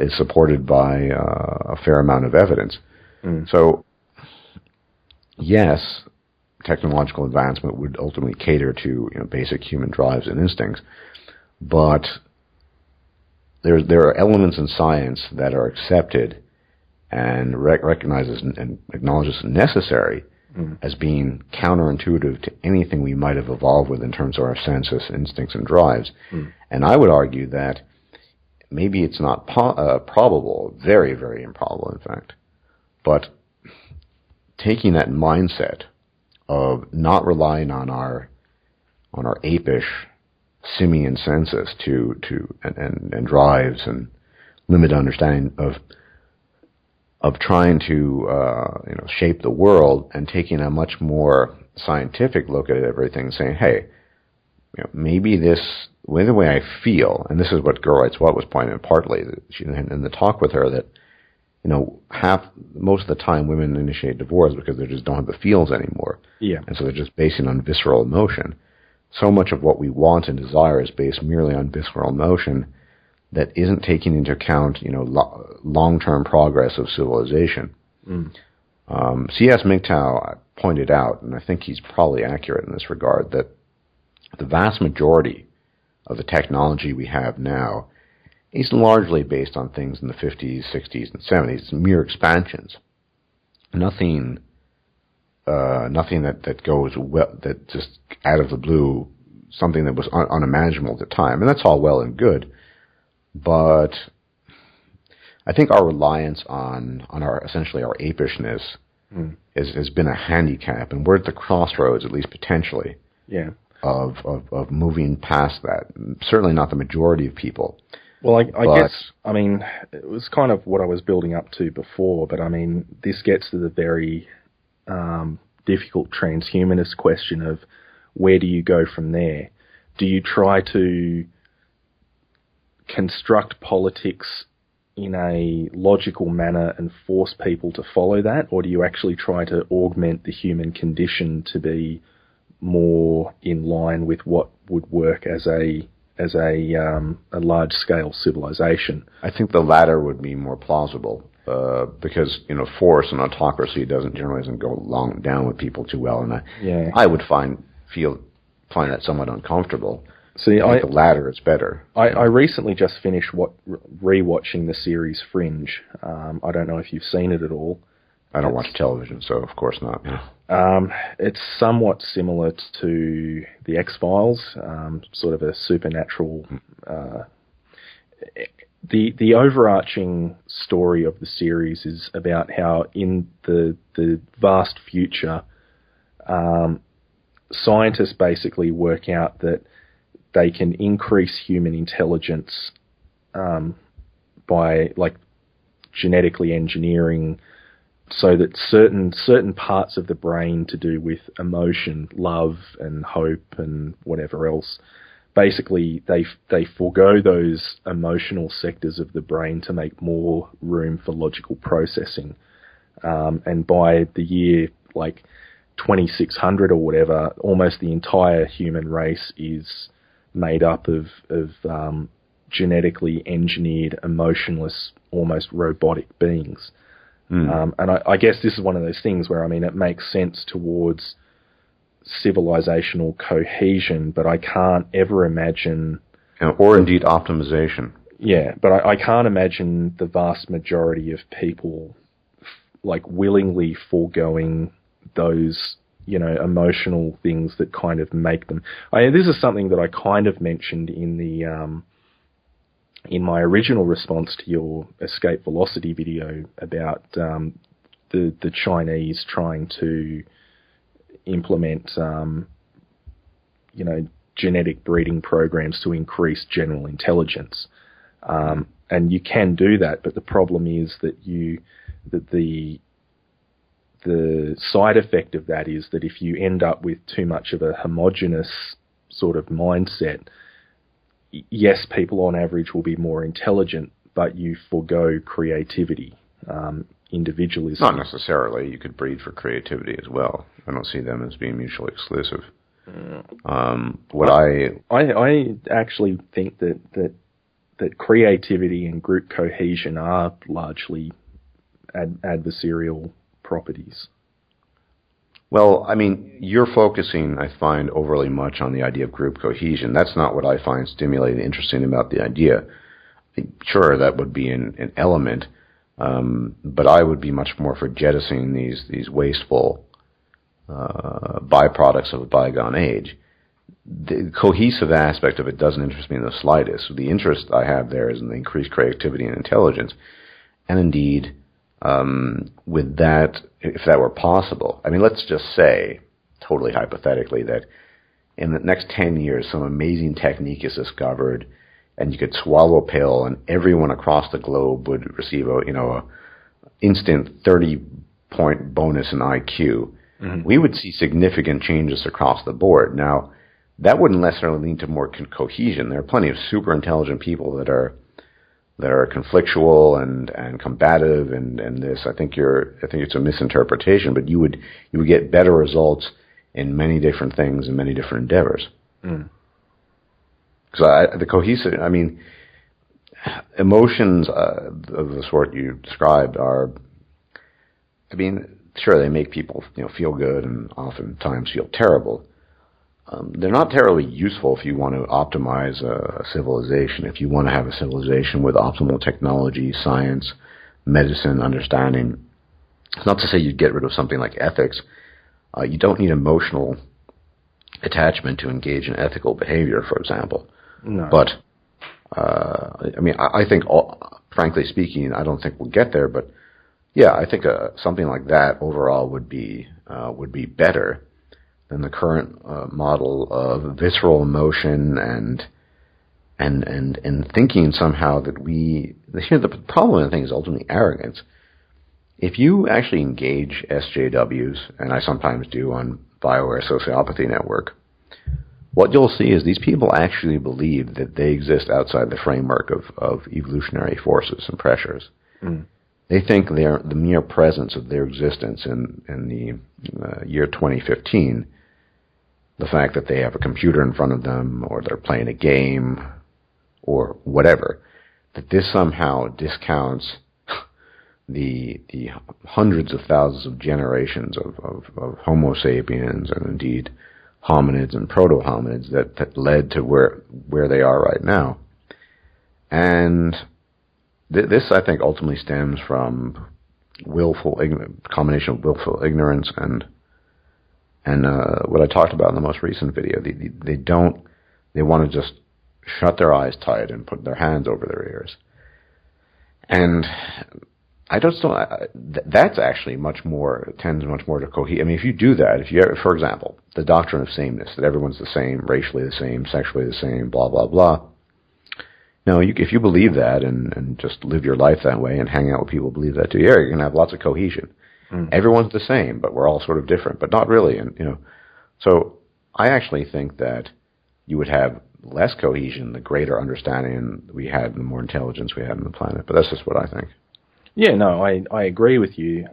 Speaker 1: is supported by a fair amount of evidence. So, yes, technological advancement would ultimately cater to basic human drives and instincts, but there are elements in science that are accepted and recognized and acknowledged as necessary as being counterintuitive to anything we might have evolved with in terms of our senses, instincts, and drives. And I would argue that maybe it's not probable, very, very improbable, in fact, but taking that mindset of not relying on our apish simian senses and drives and limited understanding of trying to shape the world, and taking a much more scientific look at everything, saying, hey, maybe the way I feel, and this is what Gerwitz was pointing out partly in the talk with her, that most of the time women initiate divorce because they just don't have the feels anymore.
Speaker 2: Yeah.
Speaker 1: And so they're just basing on visceral emotion. So much of what we want and desire is based merely on visceral emotion that isn't taking into account, long-term progress of civilization. C.S. MGTOW pointed out, and I think he's probably accurate in this regard, that the vast majority of the technology we have now is largely based on things in the 50s, 60s, and 70s. It's mere expansions. Nothing that goes that just out of the blue, something that was unimaginable at the time. And that's all well and good. But I think our reliance on essentially our apishness has been a handicap, and we're at the crossroads, at least potentially, of moving past that. Certainly not the majority of people.
Speaker 2: Well, I guess, it was kind of what I was building up to before, but this gets to the very difficult transhumanist question of where do you go from there? Do you try to construct politics in a logical manner and force people to follow that, or do you actually try to augment the human condition to be more in line with what would work as a large-scale civilization?
Speaker 1: I think the latter would be more plausible, because force and autocracy doesn't go down with people too well, and I would find that somewhat uncomfortable.
Speaker 2: See,
Speaker 1: I think the latter is better.
Speaker 2: I recently just finished rewatching the series Fringe. I don't know if you've seen it at all.
Speaker 1: I don't watch television, so of course not.
Speaker 2: It's somewhat similar to the X-Files, sort of a supernatural. The overarching story of the series is about how in the vast future, scientists basically work out that they can increase human intelligence by genetically engineering so that certain parts of the brain to do with emotion, love and hope and whatever else, basically they forego those emotional sectors of the brain to make more room for logical processing. And by the year like 2600 or whatever, almost the entire human race is made up of genetically engineered, emotionless, almost robotic beings. And I guess this is one of those things where, I mean, it makes sense towards civilizational cohesion, but I can't ever imagine...
Speaker 1: Or indeed optimization.
Speaker 2: Yeah, but I can't imagine the vast majority of people like willingly foregoing those, you know, emotional things that kind of make them... this is something that I kind of mentioned in the... in my original response to your escape velocity video about the Chinese trying to implement, you know, genetic breeding programs to increase general intelligence. And you can do that, but the problem is that the side effect of that is that if you end up with too much of a homogenous sort of mindset, yes, people on average will be more intelligent, but you forego creativity, individualism.
Speaker 1: Not necessarily. You could breed for creativity as well. I don't see them as being mutually exclusive.
Speaker 2: I actually think that creativity and group cohesion are largely adversarial properties.
Speaker 1: Well, I mean, you're focusing, I find, overly much on the idea of group cohesion. That's not what I find stimulating and interesting about the idea. Sure, that would be an element, but I would be much more for jettisoning these wasteful byproducts of a bygone age. The cohesive aspect of it doesn't interest me in the slightest. The interest I have there is in the increased creativity and intelligence, and indeed, with that, if that were possible, I mean, let's just say, totally hypothetically, that in the next 10 years, some amazing technique is discovered, and you could swallow a pill, and everyone across the globe would receive a instant 30-point bonus in IQ. Mm-hmm. We would see significant changes across the board. Now, that wouldn't necessarily lead to more cohesion. There are plenty of super intelligent people that are conflictual and combative and this. I think it's a misinterpretation, but you would get better results in many different things and many different endeavors. Because the cohesive, I mean, emotions of the sort you described are, I mean, sure, they make people feel good and oftentimes feel terrible. They're not terribly useful if you want to optimize a civilization, if you want to have a civilization with optimal technology, science, medicine, understanding. It's not to say you'd get rid of something like ethics. You don't need emotional attachment to engage in ethical behavior, for example.
Speaker 2: No.
Speaker 1: But, I mean, I think, frankly speaking, I don't think we'll get there, but yeah, I think something like that overall would be better than the current model of visceral emotion and thinking somehow that the problem I think is ultimately arrogance. If you actually engage SJWs, and I sometimes do on BioWare Sociopathy Network, what you'll see is these people actually believe that they exist outside the framework of evolutionary forces and pressures. They think the mere presence of their existence in the year 2015, the fact that they have a computer in front of them or they're playing a game or whatever, that this somehow discounts the hundreds of thousands of generations of Homo sapiens and indeed hominids and proto-hominids that led to where they are right now. And this, I think, ultimately stems from combination of willful ignorance and what I talked about in the most recent video. They want to just shut their eyes tight and put their hands over their ears. And I just don't. That's actually tends much more to cohere. I mean, if you do that, for example, the doctrine of sameness, that everyone's the same, racially the same, sexually the same, blah blah blah. No, if you believe that and just live your life that way and hang out with people who believe that too, you're going to have lots of cohesion. Everyone's the same, but we're all sort of different, but not really. And so I actually think that you would have less cohesion the greater understanding we had and the more intelligence we had on the planet. But that's just what I think.
Speaker 2: Yeah, no, I agree with you.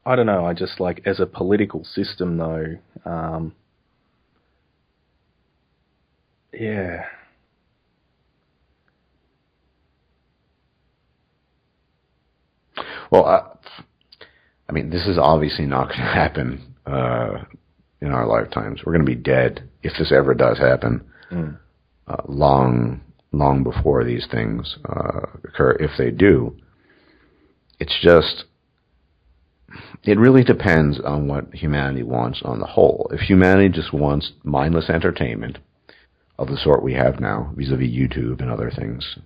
Speaker 2: I don't know. I just like, as a political system, though, yeah.
Speaker 1: Well, I mean, this is obviously not going to happen in our lifetimes. We're going to be dead if this ever does happen. Long before these things occur. If they do, it's just, it really depends on what humanity wants on the whole. If humanity just wants mindless entertainment of the sort we have now, vis-a-vis YouTube and other things,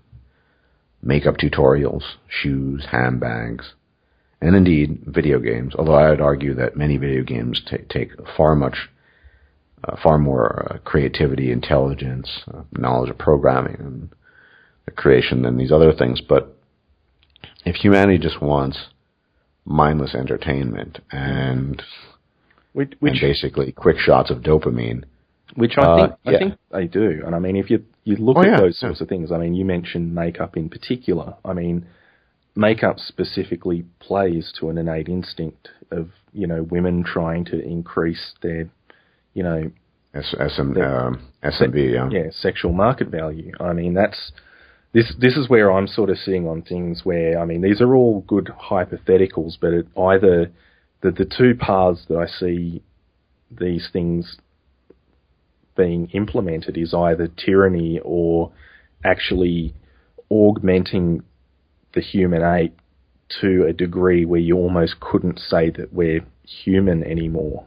Speaker 1: makeup tutorials, shoes, handbags, and indeed video games, although I would argue that many video games take far more creativity, intelligence, knowledge of programming, and the creation than these other things. But if humanity just wants mindless entertainment and basically quick shots of dopamine,
Speaker 2: which I think they do. And I mean, if you look at those sorts of things, I mean, you mentioned makeup in particular. I mean, makeup specifically plays to an innate instinct of, women trying to increase their,
Speaker 1: SMB,
Speaker 2: sexual market value. I mean, this is where I'm sort of seeing on things where, I mean, these are all good hypotheticals, but either the two paths that I see these things being implemented is either tyranny or actually augmenting the human ape to a degree where you almost couldn't say that we're human anymore.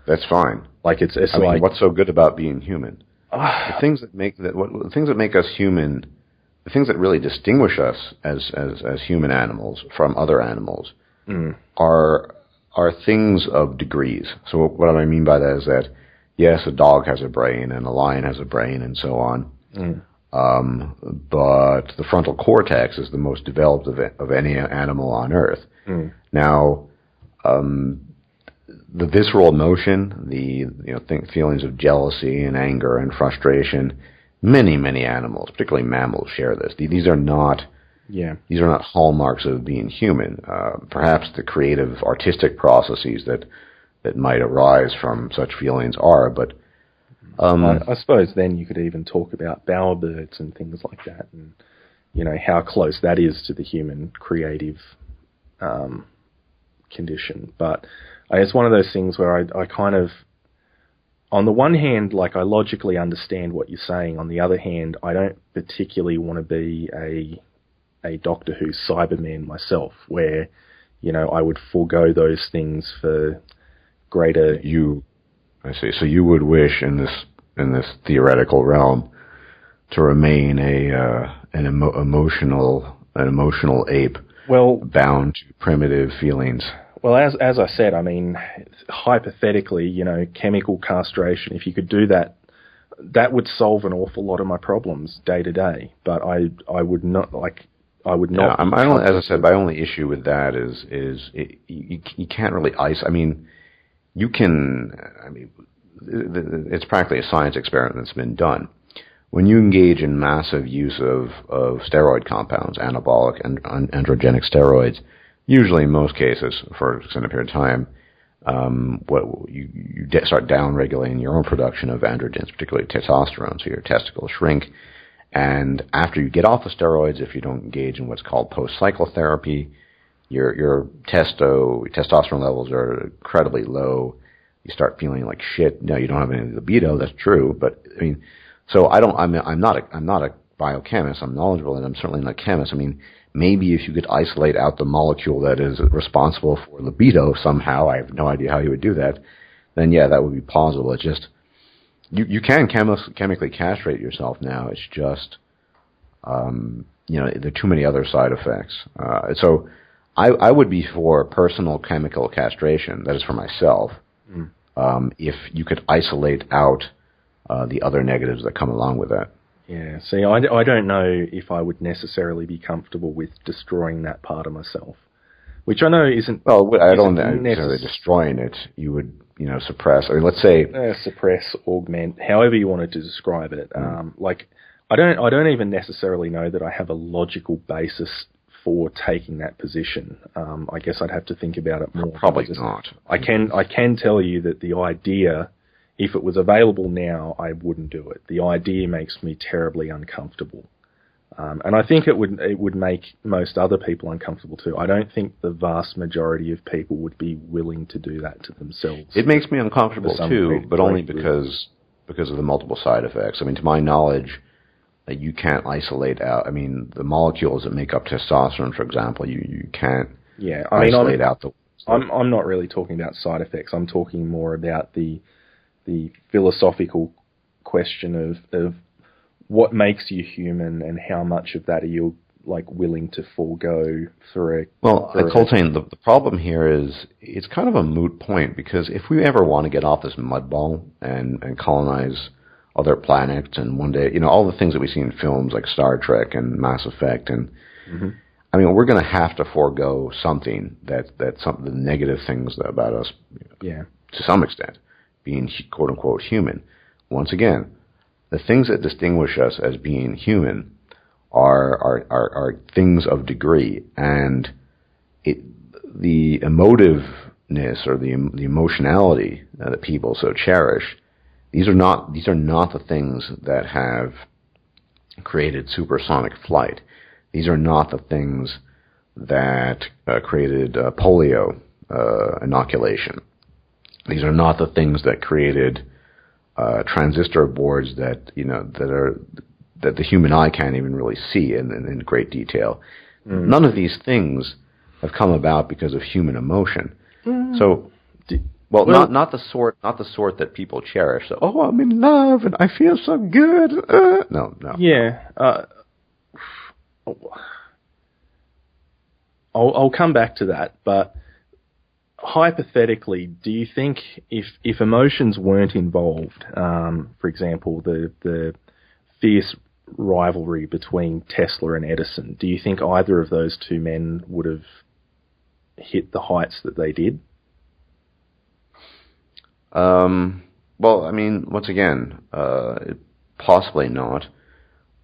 Speaker 1: That's fine.
Speaker 2: Like it's
Speaker 1: I mean, what's so good about being human? The things that make us human, the things that really distinguish us as human animals from other animals, are things of degrees. So what I mean by that is that, yes, a dog has a brain and a lion has a brain and so on. But the frontal cortex is the most developed of any animal on Earth. Now, the visceral emotion, the feelings of jealousy and anger and frustration, many animals, particularly mammals, share this. These are not hallmarks of being human. Perhaps the creative, artistic processes that might arise from such feelings are, but
Speaker 2: I suppose then you could even talk about bowerbirds and things like that, and how close that is to the human creative condition. But it's one of those things where I kind of, on the one hand, like, I logically understand what you're saying. On the other hand, I don't particularly want to be a Doctor Who Cyberman myself, where I would forego those things for greater.
Speaker 1: I see. So you would wish in this theoretical realm to remain an emotional ape, bound to primitive feelings.
Speaker 2: Well, as I said, I mean, hypothetically, chemical castration, if you could do that, that would solve an awful lot of my problems day to day. But I would not like. I would not.
Speaker 1: Yeah, as I said, my only issue with that is you can't really isolate. I mean, you can. I mean, it's practically a science experiment that's been done. When you engage in massive use of steroid compounds, anabolic and androgenic steroids, usually in most cases for an extended period of time, you start down-regulating your own production of androgens, particularly testosterone, so your testicles shrink. And after you get off the steroids, if you don't engage in what's called post-cycle therapy, your testosterone levels are incredibly low. You start feeling like shit. No, you don't have any libido. That's true, but I mean, so I'm not a biochemist. I'm knowledgeable, and I'm certainly not a chemist. I mean, maybe if you could isolate out the molecule that is responsible for libido somehow, I have no idea how you would do that, then yeah, that would be plausible. It's just, you can chemically castrate yourself now. It's just, there are too many other side effects. So I would be for personal chemical castration, that is for myself, if you could isolate out the other negatives that come along with that.
Speaker 2: Yeah. See, I don't know if I would necessarily be comfortable with destroying that part of myself, which I know isn't.
Speaker 1: Well, I don't
Speaker 2: isn't
Speaker 1: necessarily destroying it. You would, suppress. I mean, let's say
Speaker 2: suppress, augment, however you wanted to describe it. Like, I don't even necessarily know that I have a logical basis for taking that position. I guess I'd have to think about it more.
Speaker 1: Probably not.
Speaker 2: I can tell you that the idea, if it was available now, I wouldn't do it. The idea makes me terribly uncomfortable. And I think it would make most other people uncomfortable too. I don't think the vast majority of people would be willing to do that to themselves.
Speaker 1: It makes me uncomfortable too, but only because of the multiple side effects. I mean, to my knowledge, that you can't isolate out. I mean, the molecules that make up testosterone, for example, you can't isolate out the.
Speaker 2: I'm not really talking about side effects. I'm talking more about the philosophical question of what makes you human and how much of that are you willing to forego for a...
Speaker 1: Well, Coltaine, the problem here is it's kind of a moot point, because if we ever want to get off this mud ball and colonize other planets, and one day, all the things that we see in films like Star Trek and Mass Effect, and I mean, we're going to have to forego something that some of the negative things about us, to some extent, being quote unquote human. Once again, the things that distinguish us as being human are things of degree, and the emotiveness or the emotionality that people so cherish. These are not the things that have created supersonic flight. These are not the things that created polio inoculation. These are not the things that created transistor boards that the human eye can't even really see in great detail. None of these things have come about because of human emotion. So. Well, not the sort that people cherish. So, I'm in love and I feel so good. No.
Speaker 2: Yeah. I'll come back to that, but hypothetically, do you think if emotions weren't involved, for example, the fierce rivalry between Tesla and Edison, do you think either of those two men would have hit the heights that they did?
Speaker 1: Well, I mean, once again, possibly not.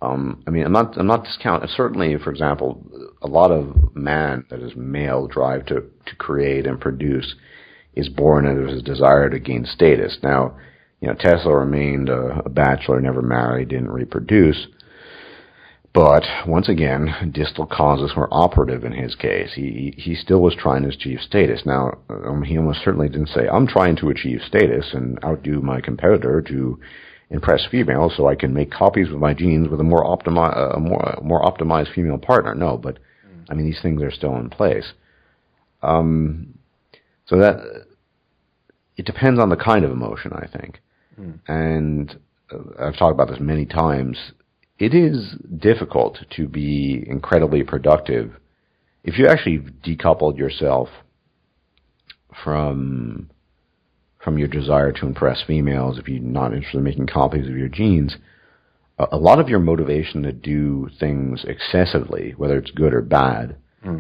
Speaker 1: I mean, I'm not discounting. Certainly, for example, a lot of man, that is male drive to create and produce, is born out of his desire to gain status. Now, Tesla remained a bachelor, never married, didn't reproduce. But once again, distal causes were operative in his case. He still was trying to achieve status. Now, he almost certainly didn't say, "I'm trying to achieve status and outdo my competitor to impress females, so I can make copies of my genes with a more optimized female partner." No, but I mean, these things are still in place. So that it depends on the kind of emotion, I think. And I've talked about this many times. It is difficult to be incredibly productive if you actually decoupled yourself from your desire to impress females, if you're not interested in making copies of your genes. A lot of your motivation to do things excessively, whether it's good or bad,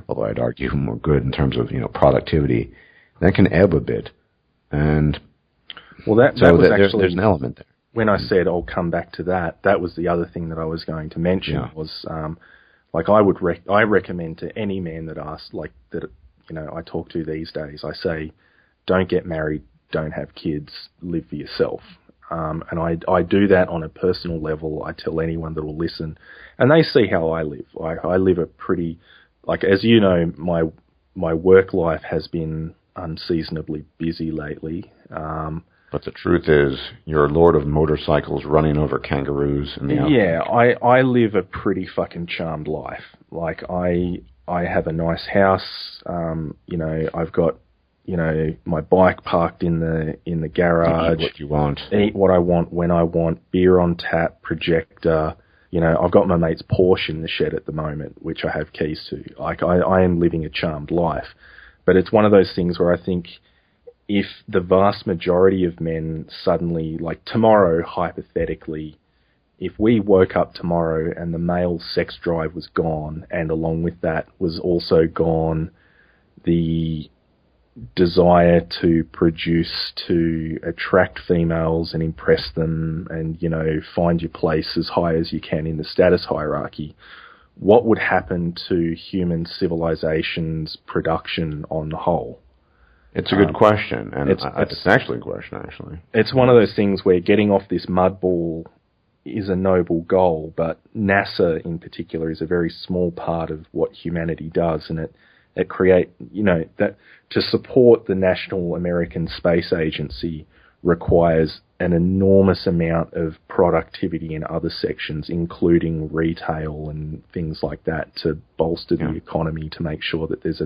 Speaker 1: although I'd argue more good in terms of productivity, that can ebb a bit. And
Speaker 2: well, that was actually,
Speaker 1: there's an element there.
Speaker 2: When I said I'll come back to that, that was the other thing that I was going to mention was, I recommend to any man that asks, I talk to these days, I say, don't get married, don't have kids, live for yourself. And I do that on a personal level. I tell anyone that will listen, and they see how I live. I live a pretty, as you know, my work life has been unseasonably busy lately.
Speaker 1: But the truth is, you're a lord of motorcycles running over kangaroos in the outback.
Speaker 2: Yeah, I live a pretty fucking charmed life. I have a nice house. I've got, my bike parked in the garage.
Speaker 1: You eat what you want.
Speaker 2: Eat what I want when I want. Beer on tap, projector. I've got my mate's Porsche in the shed at the moment, which I have keys to. I am living a charmed life. But it's one of those things where I think, if the vast majority of men suddenly, tomorrow, hypothetically, if we woke up tomorrow and the male sex drive was gone, and along with that was also gone the desire to produce, to attract females and impress them and, find your place as high as you can in the status hierarchy, what would happen to human civilization's production on the whole?
Speaker 1: It's a good question, and it's an excellent question, actually.
Speaker 2: It's one of those things where getting off this mud ball is a noble goal, but NASA in particular is a very small part of what humanity does, and it create, that to support the National American Space Agency requires an enormous amount of productivity in other sections, including retail and things like that, to bolster the economy, to make sure that there's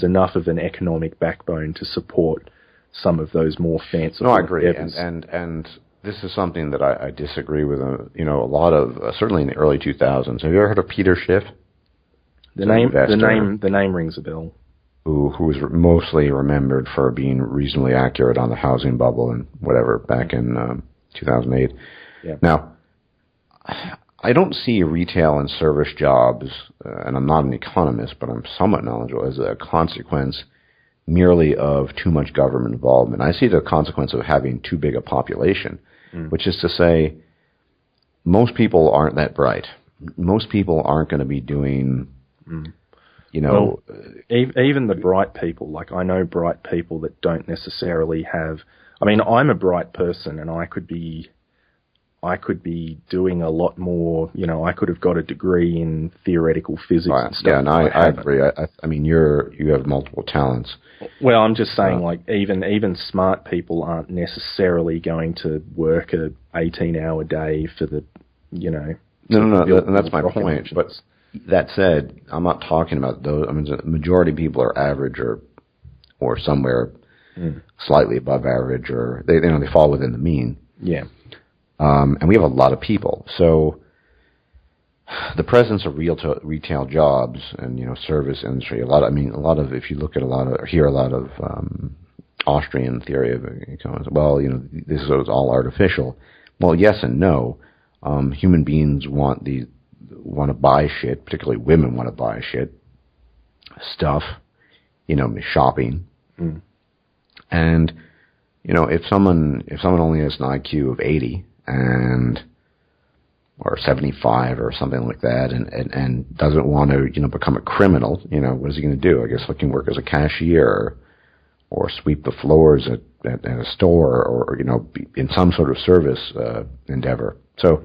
Speaker 2: enough of an economic backbone to support some of those more fanciful.
Speaker 1: No, I agree, and this is something that I disagree with. A lot of certainly in the early 2000s. Have you ever heard of Peter Schiff?
Speaker 2: The name rings a bell.
Speaker 1: Who was mostly remembered for being reasonably accurate on the housing bubble and whatever back in 2008.
Speaker 2: Yeah.
Speaker 1: Now, I don't see retail and service jobs, and I'm not an economist, but I'm somewhat knowledgeable, as a consequence merely of too much government involvement. I see the consequence of having too big a population, which is to say, most people aren't that bright. Most people aren't going to be doing...
Speaker 2: Well, even the bright people, like I know bright people that don't necessarily have. I mean, I'm a bright person, and I could be doing a lot more. I could have got a degree in theoretical physics and stuff.
Speaker 1: Yeah, and I agree. I mean, you have multiple talents.
Speaker 2: Well, I'm just saying, like even smart people aren't necessarily going to work a 18-hour day for the,
Speaker 1: No, and that's my point. But that said, I'm not talking about those. I mean, the majority of people are average or somewhere slightly above average, or they fall within the mean.
Speaker 2: Yeah.
Speaker 1: And we have a lot of people. So the presence of retail jobs and service industry, if you look at hear a lot of Austrian theory of economics. Well, this is all artificial. Well, yes and no. Human beings want to buy shit, particularly women want to buy shit, stuff, shopping. And, if someone only has an IQ of 80 or 75 or something like that and doesn't want to, become a criminal, what is he going to do? I guess he can work as a cashier or sweep the floors at a store or be in some sort of service endeavor. So,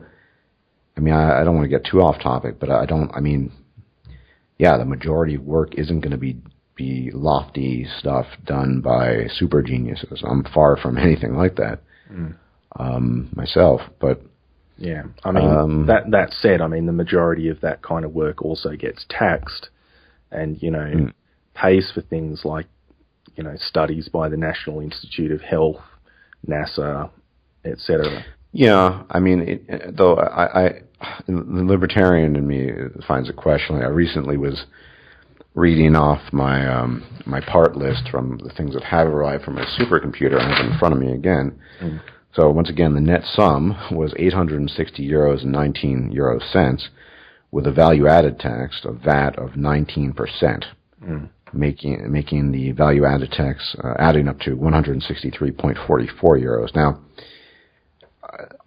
Speaker 1: I mean, I don't want to get too off topic, but the majority of work isn't going to be lofty stuff done by super geniuses. I'm far from anything like that myself, but...
Speaker 2: Yeah, I mean, that said, I mean, the majority of that kind of work also gets taxed and, pays for things like, studies by the National Institute of Health, NASA, etc.
Speaker 1: Yeah, I mean, the libertarian in me finds it questionable. I recently was reading off my part list from the things that have arrived from my supercomputer. I have it in front of me again. So once again, the net sum was €860.19 with a value-added tax, a VAT of 19%, making the value-added tax adding up to €163.44. Now,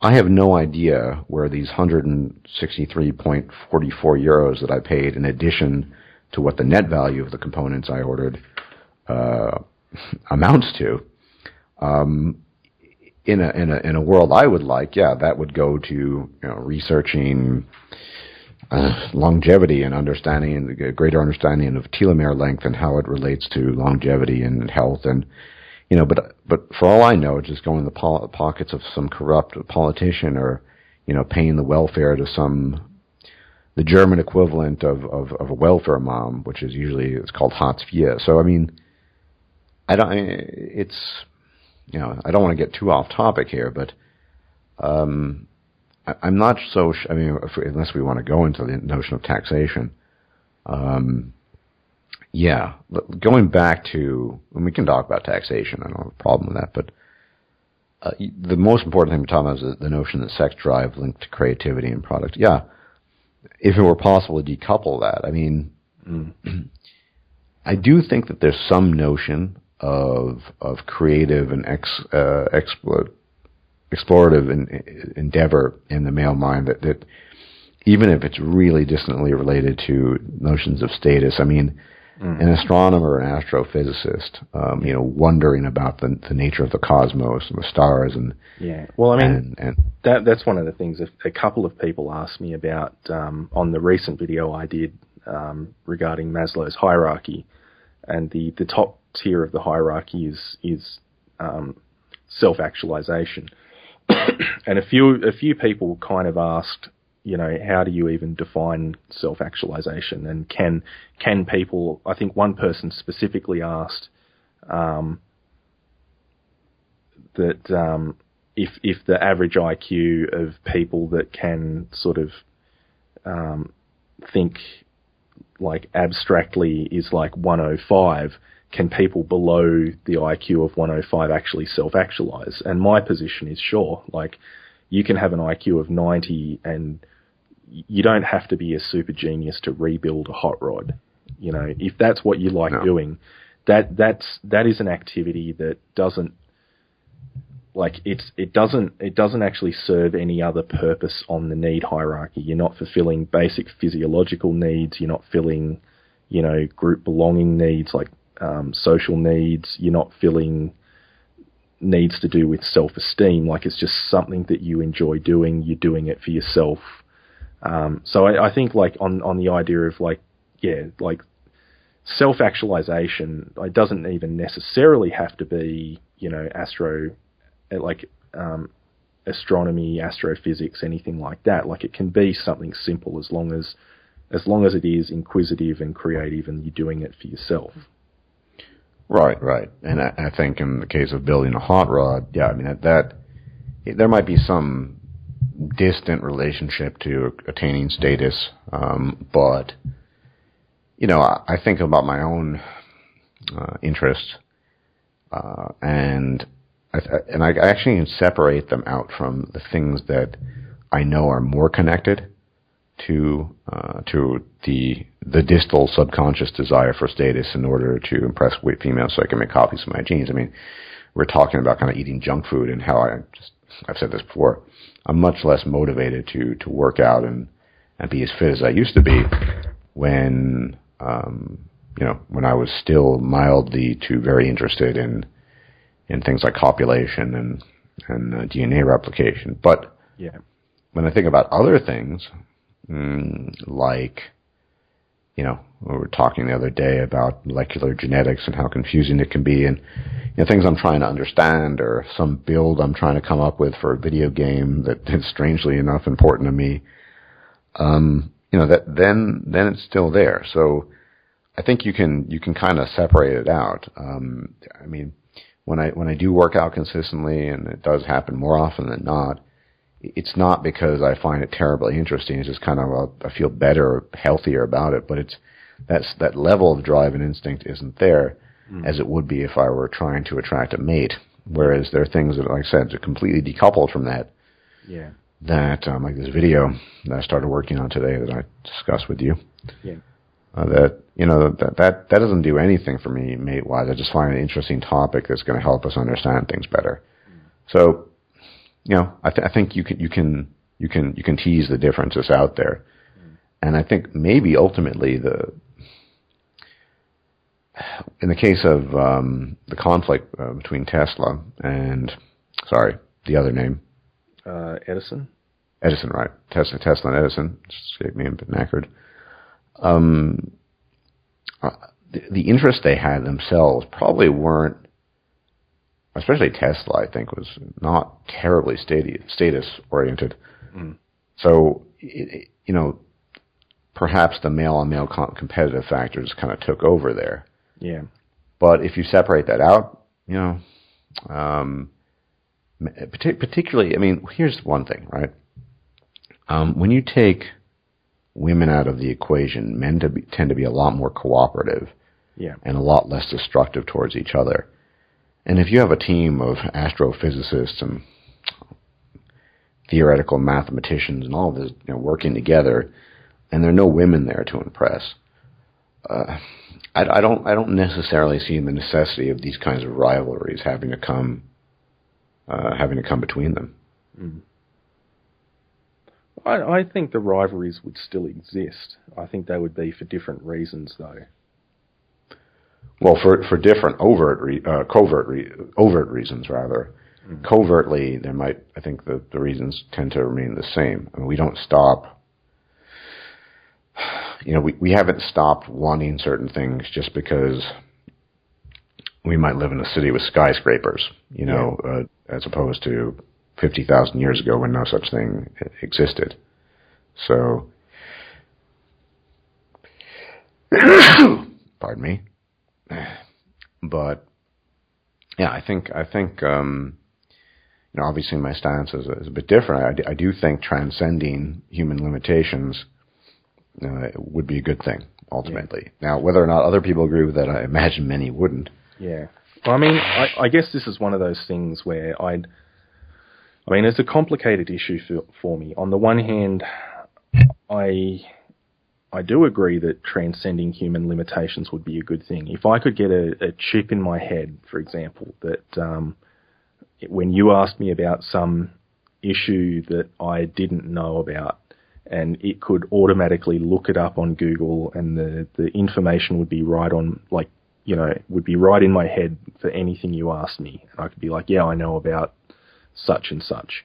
Speaker 1: I have no idea where these €163.44 that I paid, in addition to what the net value of the components I ordered amounts to. In a world I would like, that would go to researching longevity and understanding, a greater understanding of telomere length and how it relates to longevity and health, and but for all I know, it's just going in the pockets of some corrupt politician, or paying the welfare to the German equivalent of a welfare mom, which is it's called Hartz IV. So I mean, I don't want to get too off topic here, but I'm not so. Unless we want to go into the notion of taxation, going back to, and we can talk about taxation. I don't have a problem with that, but The most important thing we're talking about is the notion that sex drive linked to creativity and product. Yeah, if it were possible to decouple that. I mean, I do think that there's some notion of creative and explorative endeavor in the male mind that even if it's really distantly related to notions of status. I mean, an astronomer, an astrophysicist, wondering about the nature of the cosmos and the stars, and
Speaker 2: well, I mean, that's one of the things. A couple of people asked me about on the recent video I did regarding Maslow's hierarchy, and the top tier of the hierarchy is self-actualization, and a few people kind of asked, how do you even define self-actualization? And can people? I think one person specifically asked that if the average IQ of people that can sort of think like abstractly is like 105, can people below the IQ of 105 actually self-actualize? And my position is sure. Like, you can have an IQ of 90 and you don't have to be a super genius to rebuild a hot rod. If that's what you like doing, that is an activity that doesn't it doesn't actually serve any other purpose on the need hierarchy. You're not fulfilling basic physiological needs. You're not filling, group belonging needs like social needs. You're not filling needs to do with self-esteem. Like, it's just something that you enjoy doing. You're doing it for yourself. So I think like on the idea of like self-actualization, it doesn't even necessarily have to be, astronomy, astrophysics, anything like that. Like, it can be something simple as long as it is inquisitive and creative and you're doing it for yourself.
Speaker 1: Right. And I think in the case of building a hot rod, I mean, that there might be some distant relationship to attaining status, but I think about my own interests, and I actually can separate them out from the things that I know are more connected to the distal subconscious desire for status in order to impress white females so I can make copies of my genes. I mean, we're talking about kind of eating junk food and how I've said this before, I'm much less motivated to work out and be as fit as I used to be when when I was still mildly to very interested in things like copulation and DNA replication. But when I think about other things, like we were talking the other day about molecular genetics and how confusing it can be, and things I'm trying to understand, or some build I'm trying to come up with for a video game that is strangely enough important to me, that then it's still there. So I think you can kind of separate it out. I mean, when I do work out consistently, and it does happen more often than not, it's not because I find it terribly interesting. It's just kind of I feel better, healthier about it. But that level of drive and instinct isn't there as it would be if I were trying to attract a mate. Whereas there are things that, like I said, are completely decoupled from that.
Speaker 2: Yeah.
Speaker 1: That like this video that I started working on today that I discussed with you.
Speaker 2: Yeah.
Speaker 1: That doesn't do anything for me mate-wise. I just find it an interesting topic that's going to help us understand things better. So, I think you can tease the differences out there, and I think maybe ultimately in the case of the conflict between Tesla and the other name,
Speaker 2: Edison.
Speaker 1: Edison, right? Tesla and Edison. Escaped me, a bit knackered. The interest they had themselves probably weren't, especially Tesla, I think, was not terribly status-oriented. So, perhaps the male-on-male competitive factors kind of took over there.
Speaker 2: Yeah.
Speaker 1: But if you separate that out, particularly, I mean, here's one thing, right? When you take women out of the equation, tend to be a lot more cooperative, and a lot less destructive towards each other. And if you have a team of astrophysicists and theoretical mathematicians and all of this, working together, and there are no women there to impress, I don't necessarily see the necessity of these kinds of rivalries having to come between them.
Speaker 2: Mm. I think the rivalries would still exist. I think they would be for different reasons, though.
Speaker 1: Well, for different overt reasons, rather. Mm. Covertly, I think the reasons tend to remain the same. I mean, we don't stop. We haven't stopped wanting certain things just because we might live in a city with skyscrapers, as opposed to 50,000 years ago when no such thing existed. So, pardon me. But yeah, I think obviously my stance is a bit different. I do think transcending human limitations would be a good thing ultimately. Yeah. Now, whether or not other people agree with that, I imagine many wouldn't.
Speaker 2: Yeah. Well, I mean, I guess this is one of those things where it's a complicated issue for me. On the one hand, I do agree that transcending human limitations would be a good thing. If I could get a chip in my head, for example, that when you asked me about some issue that I didn't know about, and it could automatically look it up on Google, and the information would be right on, would be right in my head for anything you asked me. And I could be like, yeah, I know about such and such.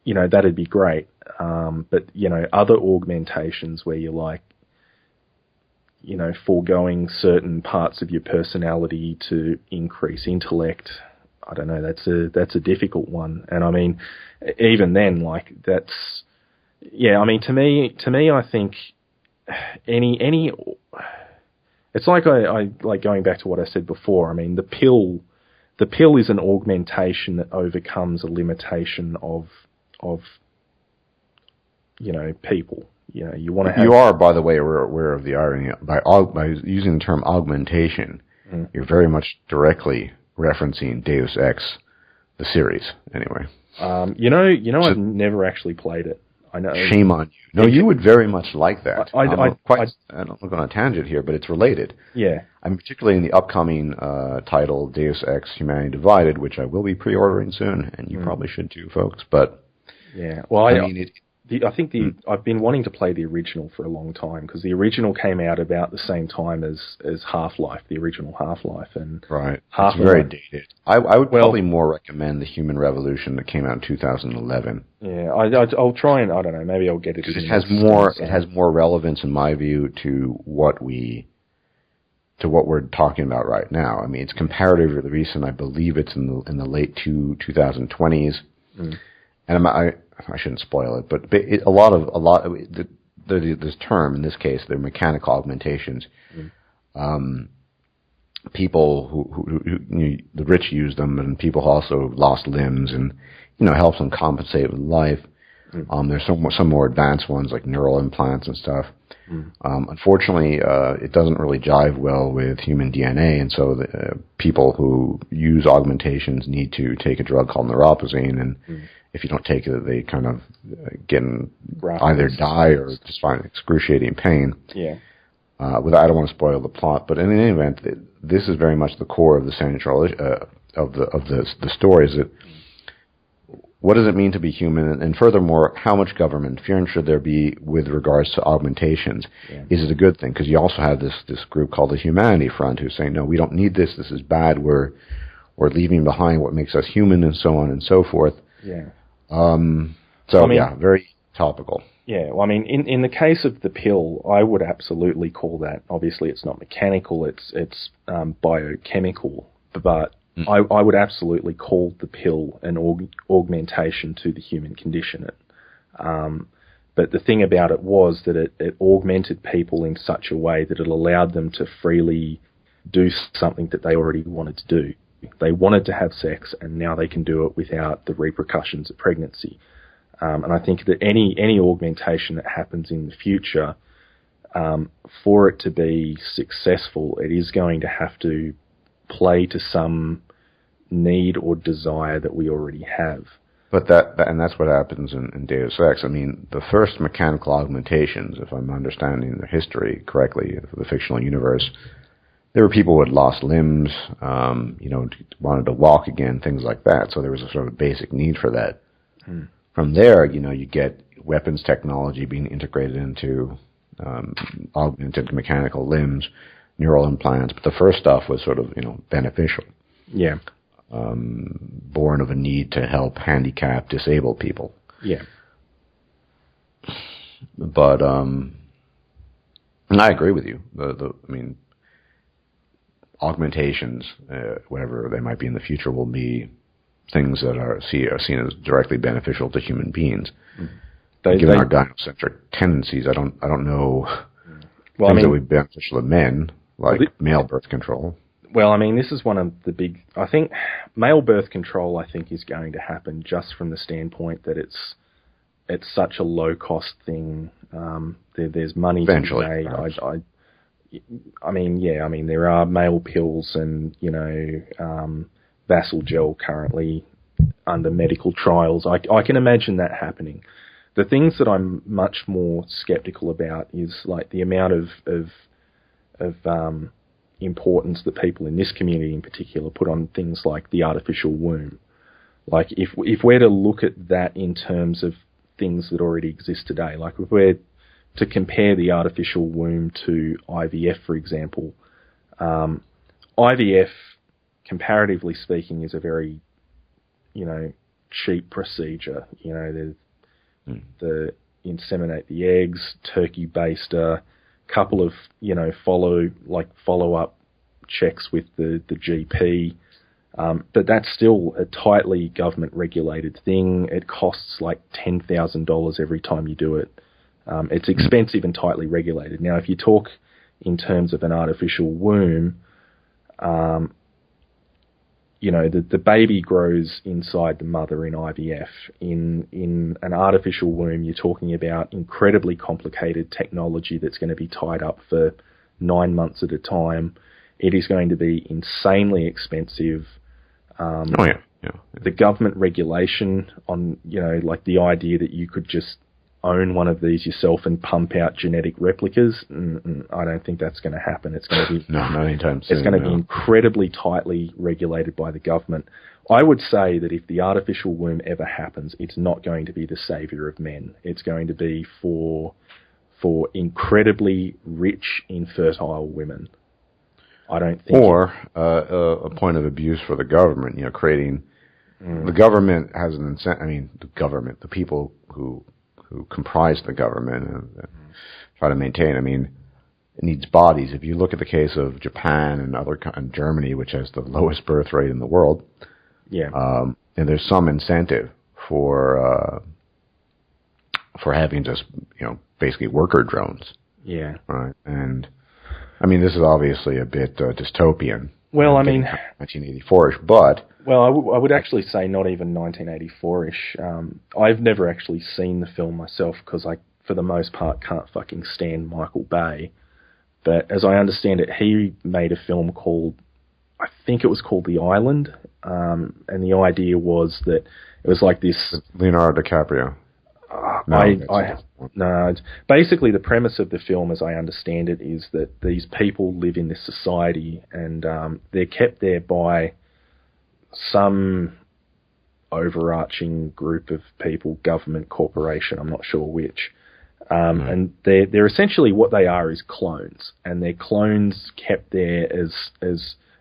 Speaker 2: That'd be great. But, other augmentations where you're like, foregoing certain parts of your personality to increase intellect, I don't know, that's a difficult one. And I mean, even then, to me, I think any, it's like I like going back to what I said before. I mean, the pill is an augmentation that overcomes a limitation of people. You want to have...
Speaker 1: You are, by the way, aware of the irony. By using the term augmentation, you're very much directly referencing Deus Ex, the series, anyway.
Speaker 2: I've never actually played it. I know.
Speaker 1: Shame on you. No, you would very much like that. I don't look on a tangent here, but it's related.
Speaker 2: Yeah.
Speaker 1: I'm particularly in the upcoming title, Deus Ex Humanity Divided, which I will be pre-ordering soon, and you probably should too, folks. But
Speaker 2: yeah, well, I've been wanting to play the original for a long time, because the original came out about the same time as Half-Life, the original Half-Life, and
Speaker 1: right, it's very dated. I would probably more recommend the Human Revolution that came out in 2011.
Speaker 2: Yeah, I'll try and, I don't know, maybe I'll get it.
Speaker 1: It has more relevance in my view to what we're talking about right now. I mean, it's comparatively recent. I believe it's in the late 2020s, and I shouldn't spoil it, but this term, in this case, they're mechanical augmentations. People who the rich use them, and people also lost limbs, and helps them compensate with life. There's some more advanced ones like neural implants and stuff. Unfortunately, it doesn't really jive well with human DNA, and so people who use augmentations need to take a drug called neuropozyne, and if you don't take it, they kind of either die or just find excruciating pain.
Speaker 2: Yeah.
Speaker 1: I don't want to spoil the plot, but in any event, this is very much the core of the central of the story. Is that what does it mean to be human, and furthermore, how much government interference should there be with regards to augmentations? Yeah. Is it a good thing? Because you also have this group called the Humanity Front who's saying, no, we don't need this. This is bad. We're leaving behind what makes us human, and so on and so forth.
Speaker 2: Yeah.
Speaker 1: Very topical.
Speaker 2: Yeah, well, I mean, in the case of the pill, I would absolutely call that. Obviously, it's not mechanical; it's biochemical. But I would absolutely call the pill an augmentation to the human condition. But the thing about it was that it augmented people in such a way that it allowed them to freely do something that they already wanted to do. They wanted to have sex, and now they can do it without the repercussions of pregnancy. And I think that any augmentation that happens in the future, for it to be successful, it is going to have to play to some need or desire that we already have.
Speaker 1: But and that's what happens in Deus Ex. I mean, the first mechanical augmentations, if I'm understanding the history correctly of the fictional universe, there were people who had lost limbs, wanted to walk again, things like that. So there was a sort of basic need for that. From there, you get weapons technology being integrated into augmented mechanical limbs, neural implants. But the first stuff was sort of, beneficial.
Speaker 2: Yeah.
Speaker 1: Born of a need to help handicapped, disabled people.
Speaker 2: Yeah.
Speaker 1: But and I agree with you. Augmentations, whatever they might be in the future, will be things that are seen as directly beneficial to human beings. Given our gynocentric tendencies, I don't know things that would be beneficial to men, like male birth control.
Speaker 2: Well, this is one of the big... I think male birth control, is going to happen just from the standpoint that it's such a low-cost thing. There's money
Speaker 1: eventually,
Speaker 2: to be made. There are male pills and, Vassal gel currently under medical trials. I can imagine that happening. The things that I'm much more skeptical about is like the amount of importance that people in this community in particular put on things like the artificial womb. Like if we're to look at that in terms of things that already exist today, like if we're to compare the artificial womb to IVF, for example, IVF, comparatively speaking, is a very, cheap procedure. The inseminate the eggs, turkey baster, couple of follow-up checks with the GP, but that's still a tightly government regulated thing. It costs like $10,000 every time you do it. It's expensive and tightly regulated. Now, if you talk in terms of an artificial womb, the baby grows inside the mother in IVF. In an artificial womb, you're talking about incredibly complicated technology that's going to be tied up for 9 months at a time. It is going to be insanely expensive. The government regulation on, like the idea that you could just own one of these yourself and pump out genetic replicas, I don't think that's going to happen. It's going to be
Speaker 1: not anytime soon.
Speaker 2: It's going to be incredibly tightly regulated by the government. I would say that if the artificial womb ever happens, it's not going to be the savior of men. It's going to be for incredibly rich, infertile women. I don't think...
Speaker 1: Or a point of abuse for the government, creating... The government has an incentive... the people who comprise the government and try to maintain, it needs bodies. If you look at the case of Japan and Germany, which has the lowest birth rate in the world, and there's some incentive for having just, basically worker drones.
Speaker 2: Yeah.
Speaker 1: Right. And this is obviously a bit dystopian.
Speaker 2: Well,
Speaker 1: 1984-ish, but...
Speaker 2: Well, I would actually say not even 1984-ish. I've never actually seen the film myself because I, for the most part, can't fucking stand Michael Bay. But as I understand it, he made a film called, I think it was called The Island, and the idea was that it was like this...
Speaker 1: Leonardo DiCaprio.
Speaker 2: Basically the premise of the film, as I understand it, is that these people live in this society and they're kept there by some overarching group of people, government, corporation, I'm not sure which. And they're essentially, what they are is clones, and they're clones kept there as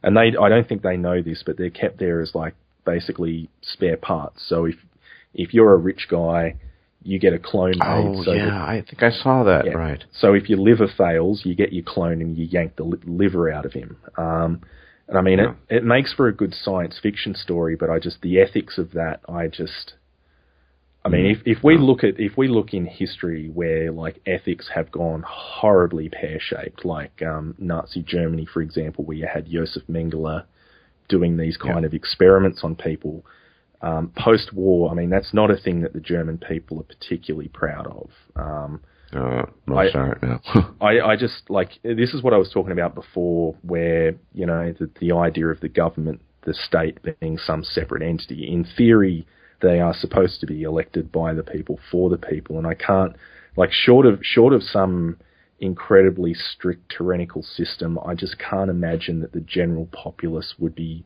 Speaker 2: and I don't think they know this, but they're kept there as like basically spare parts. So if you're a rich guy, you get a clone made.
Speaker 1: I think I saw that, right.
Speaker 2: So if your liver fails, you get your clone and you yank the liver out of him. It makes for a good science fiction story, but the ethics of that, if we look in history where like ethics have gone horribly pear-shaped, like Nazi Germany, for example, where you had Josef Mengele doing these kind of experiments on people. Post-war, that's not a thing that the German people are particularly proud of. I just, like, this is what I was talking about before, where, the idea of the government the state being some separate entity. In theory, they are supposed to be elected by the people for the people, and I can't, like, short of some incredibly strict tyrannical system, I just can't imagine that the general populace would be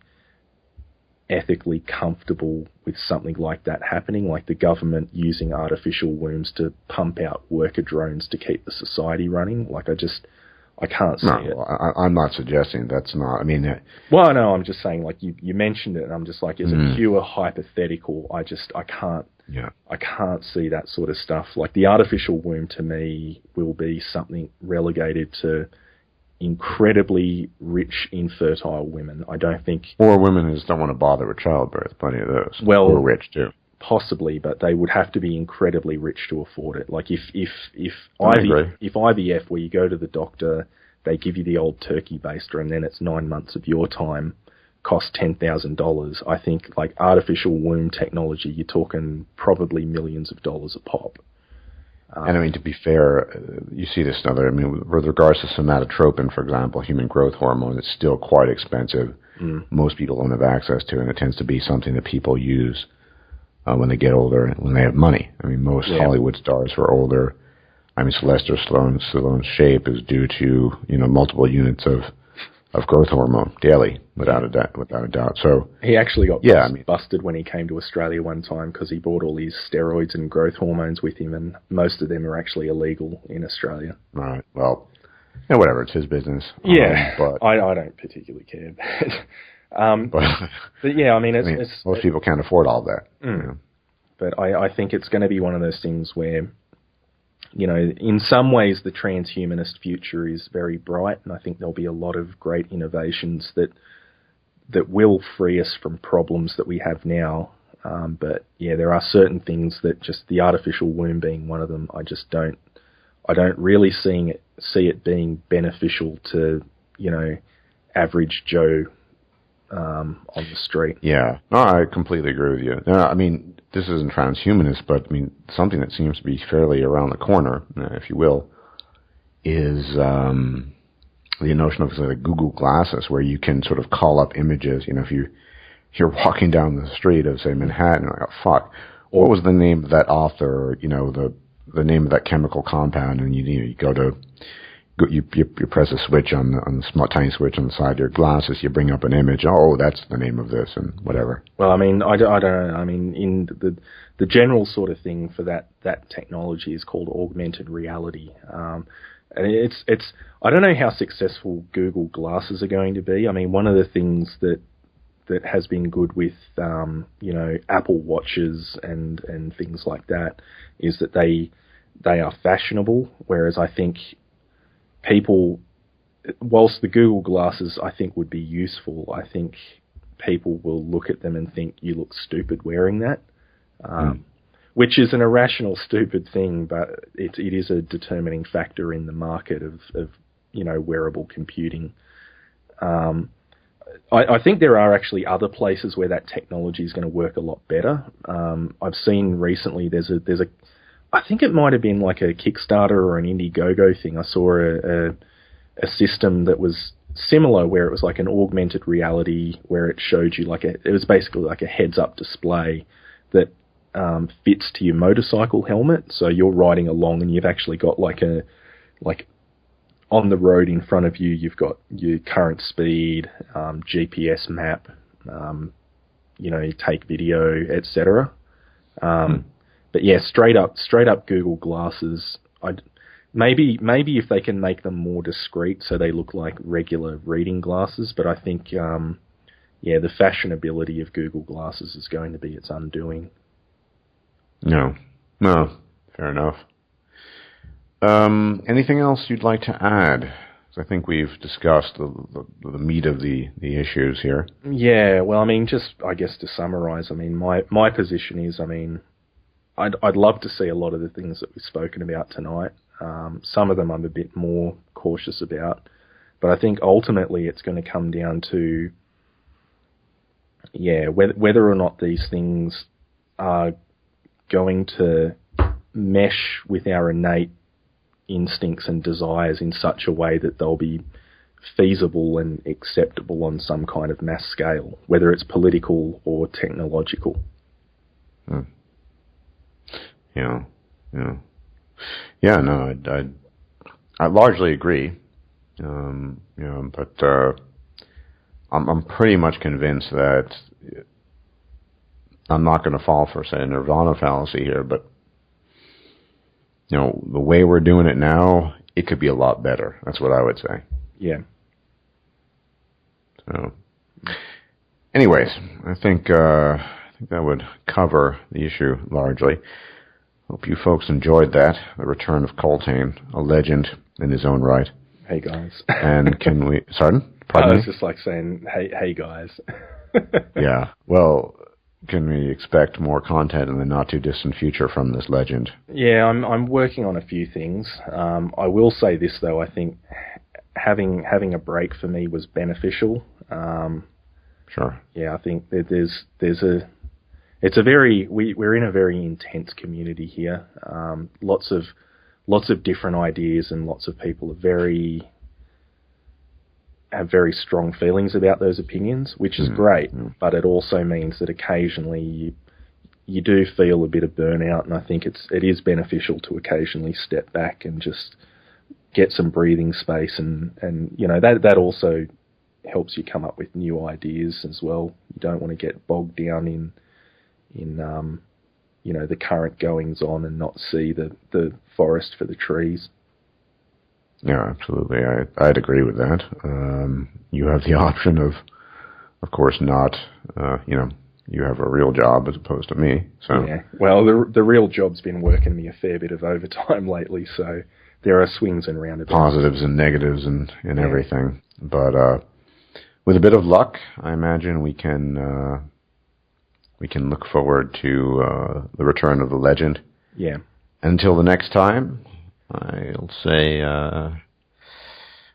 Speaker 2: ethically comfortable with something like that happening, like the government using artificial wombs to pump out worker drones to keep the society running. Like, I can't see it.
Speaker 1: I'm not suggesting that's not. I mean,
Speaker 2: well, no, I'm just saying, like, you mentioned it, and I'm just like, as a pure hypothetical, I can't.
Speaker 1: Yeah.
Speaker 2: I can't see that sort of stuff. Like, the artificial womb to me will be something relegated to incredibly rich, infertile women. I don't think...
Speaker 1: Or women who just don't want to bother with childbirth. Plenty of those.
Speaker 2: Well,
Speaker 1: or rich, too.
Speaker 2: Possibly, but they would have to be incredibly rich to afford it. Like, if
Speaker 1: agree.
Speaker 2: IVF, where you go to the doctor, they give you the old turkey baster, and then it's 9 months of your time, costs $10,000. I think, like, artificial womb technology, you're talking probably millions of dollars a pop.
Speaker 1: And I mean, to be fair, you see this in other, I mean, with regards to somatotropin, for example, human growth hormone, it's still quite expensive. Most people don't have access to it, and it tends to be something that people use when they get older and when they have money. I mean, most Hollywood stars who are older, I mean, Sylvester Stallone's shape is due to, multiple units of growth hormone daily, without a doubt. So
Speaker 2: he actually got busted when he came to Australia one time because he brought all these steroids and growth hormones with him, and most of them are actually illegal in Australia.
Speaker 1: Right. Well, whatever. It's his business.
Speaker 2: Yeah,
Speaker 1: but
Speaker 2: I don't particularly care. But yeah, I mean,
Speaker 1: most people can't afford all that.
Speaker 2: But I think it's going to be one of those things where, in some ways the transhumanist future is very bright, and I think there'll be a lot of great innovations that will free us from problems that we have now. But yeah, there are certain things that, just the artificial womb being one of them, I don't really see it being beneficial to, average Joe on the street.
Speaker 1: Yeah, no, I completely agree with you. No, I mean, this isn't transhumanist, but I mean, something that seems to be fairly around the corner, if you will, is the notion of the Google Glasses, where you can sort of call up images. If you're walking down the street of, say, Manhattan, like, oh, fuck, what was the name of that author? Or, the name of that chemical compound, and you go to. You press a switch on the small tiny switch on the side of your glasses. You bring up an image. Oh, that's the name of this, and whatever.
Speaker 2: Well, I mean, I don't know. I mean, in the general sort of thing for that technology is called augmented reality. And it's I don't know how successful Google Glasses are going to be. I mean, one of the things that has been good with Apple Watches and things like that is that they are fashionable, whereas I think people, whilst the Google Glasses I think would be useful, I think people will look at them and think, you look stupid wearing that, which is an irrational, stupid thing, but it is a determining factor in the market of wearable computing. I think there are actually other places where that technology is going to work a lot better. I've seen recently there's a I think it might have been like a Kickstarter or an Indiegogo thing. I saw a system that was similar, where it was like an augmented reality, where it showed you it was basically like a heads-up display that fits to your motorcycle helmet. So you're riding along and you've actually got on the road in front of you, you've got your current speed, GPS map, you take video, etc. But yeah, straight up Google Glasses. Maybe if they can make them more discreet so they look like regular reading glasses. But I think, the fashionability of Google Glasses is going to be its undoing.
Speaker 1: No, fair enough. Anything else you'd like to add? I think we've discussed the meat of the issues here. Yeah,
Speaker 2: well, I mean, just I guess to summarise, I mean, my position is, I mean, I'd love to see a lot of the things that we've spoken about tonight. Some of them I'm a bit more cautious about, but I think ultimately it's going to come down to, whether or not these things are going to mesh with our innate instincts and desires in such a way that they'll be feasible and acceptable on some kind of mass scale, whether it's political or technological.
Speaker 1: Yeah. No, I largely agree. But I'm pretty much convinced that I'm not going to fall for, say, a nirvana fallacy here, but the way we're doing it now, it could be a lot better. That's what I would say.
Speaker 2: Yeah.
Speaker 1: So, anyways, I think that would cover the issue largely. Hope you folks enjoyed that. The return of Coltaine, a legend in his own right.
Speaker 2: Hey guys.
Speaker 1: And can we? Pardon
Speaker 2: I
Speaker 1: me?
Speaker 2: was just like saying, hey guys.
Speaker 1: Yeah. Well, can we expect more content in the not too distant future from this legend?
Speaker 2: Yeah, I'm working on a few things. I will say this though, I think having a break for me was beneficial.
Speaker 1: Sure.
Speaker 2: Yeah, I think that we're in a very intense community here. Lots of different ideas, and lots of people have very strong feelings about those opinions, which is great. But it also means that occasionally you do feel a bit of burnout, and I think it is beneficial to occasionally step back and just get some breathing space, and that also helps you come up with new ideas as well. You don't want to get bogged down in the current goings on and not see the forest for the trees.
Speaker 1: Yeah, absolutely. I'd agree with that. You have the option of course, not. You have a real job as opposed to me. So
Speaker 2: yeah. Well, the real job's been working me a fair bit of overtime lately, so there are swings and roundabouts,
Speaker 1: positives and negatives and everything. But with a bit of luck, I imagine we can look forward to the return of the legend.
Speaker 2: Yeah.
Speaker 1: Until the next time, I'll say,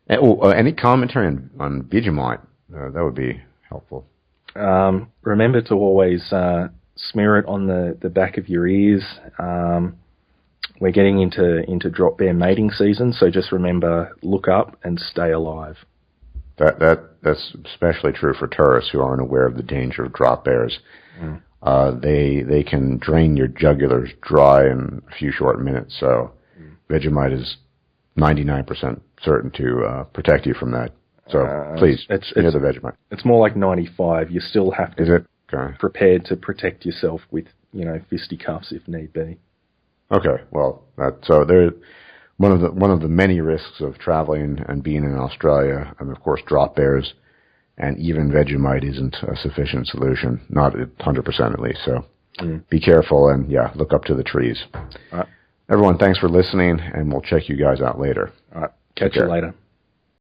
Speaker 1: any commentary on Vegemite, that would be helpful.
Speaker 2: Remember to always smear it on the back of your ears. We're getting into drop bear mating season, so just remember, look up and stay alive.
Speaker 1: That's especially true for tourists who aren't aware of the danger of drop bears. They can drain your jugulars dry in a few short minutes, so Vegemite is 99% certain to protect you from that. So please, smear the Vegemite. It's
Speaker 2: more like 95. You still have to
Speaker 1: be
Speaker 2: prepared to protect yourself with fisticuffs if need be.
Speaker 1: Okay, well, so there. One of the many risks of traveling and being in Australia, and of course drop bears, and even Vegemite isn't a sufficient solution, not 100% at least. So be careful and look up to the trees.
Speaker 2: All right.
Speaker 1: Everyone, thanks for listening, and we'll check you guys out later.
Speaker 2: All right, catch you later.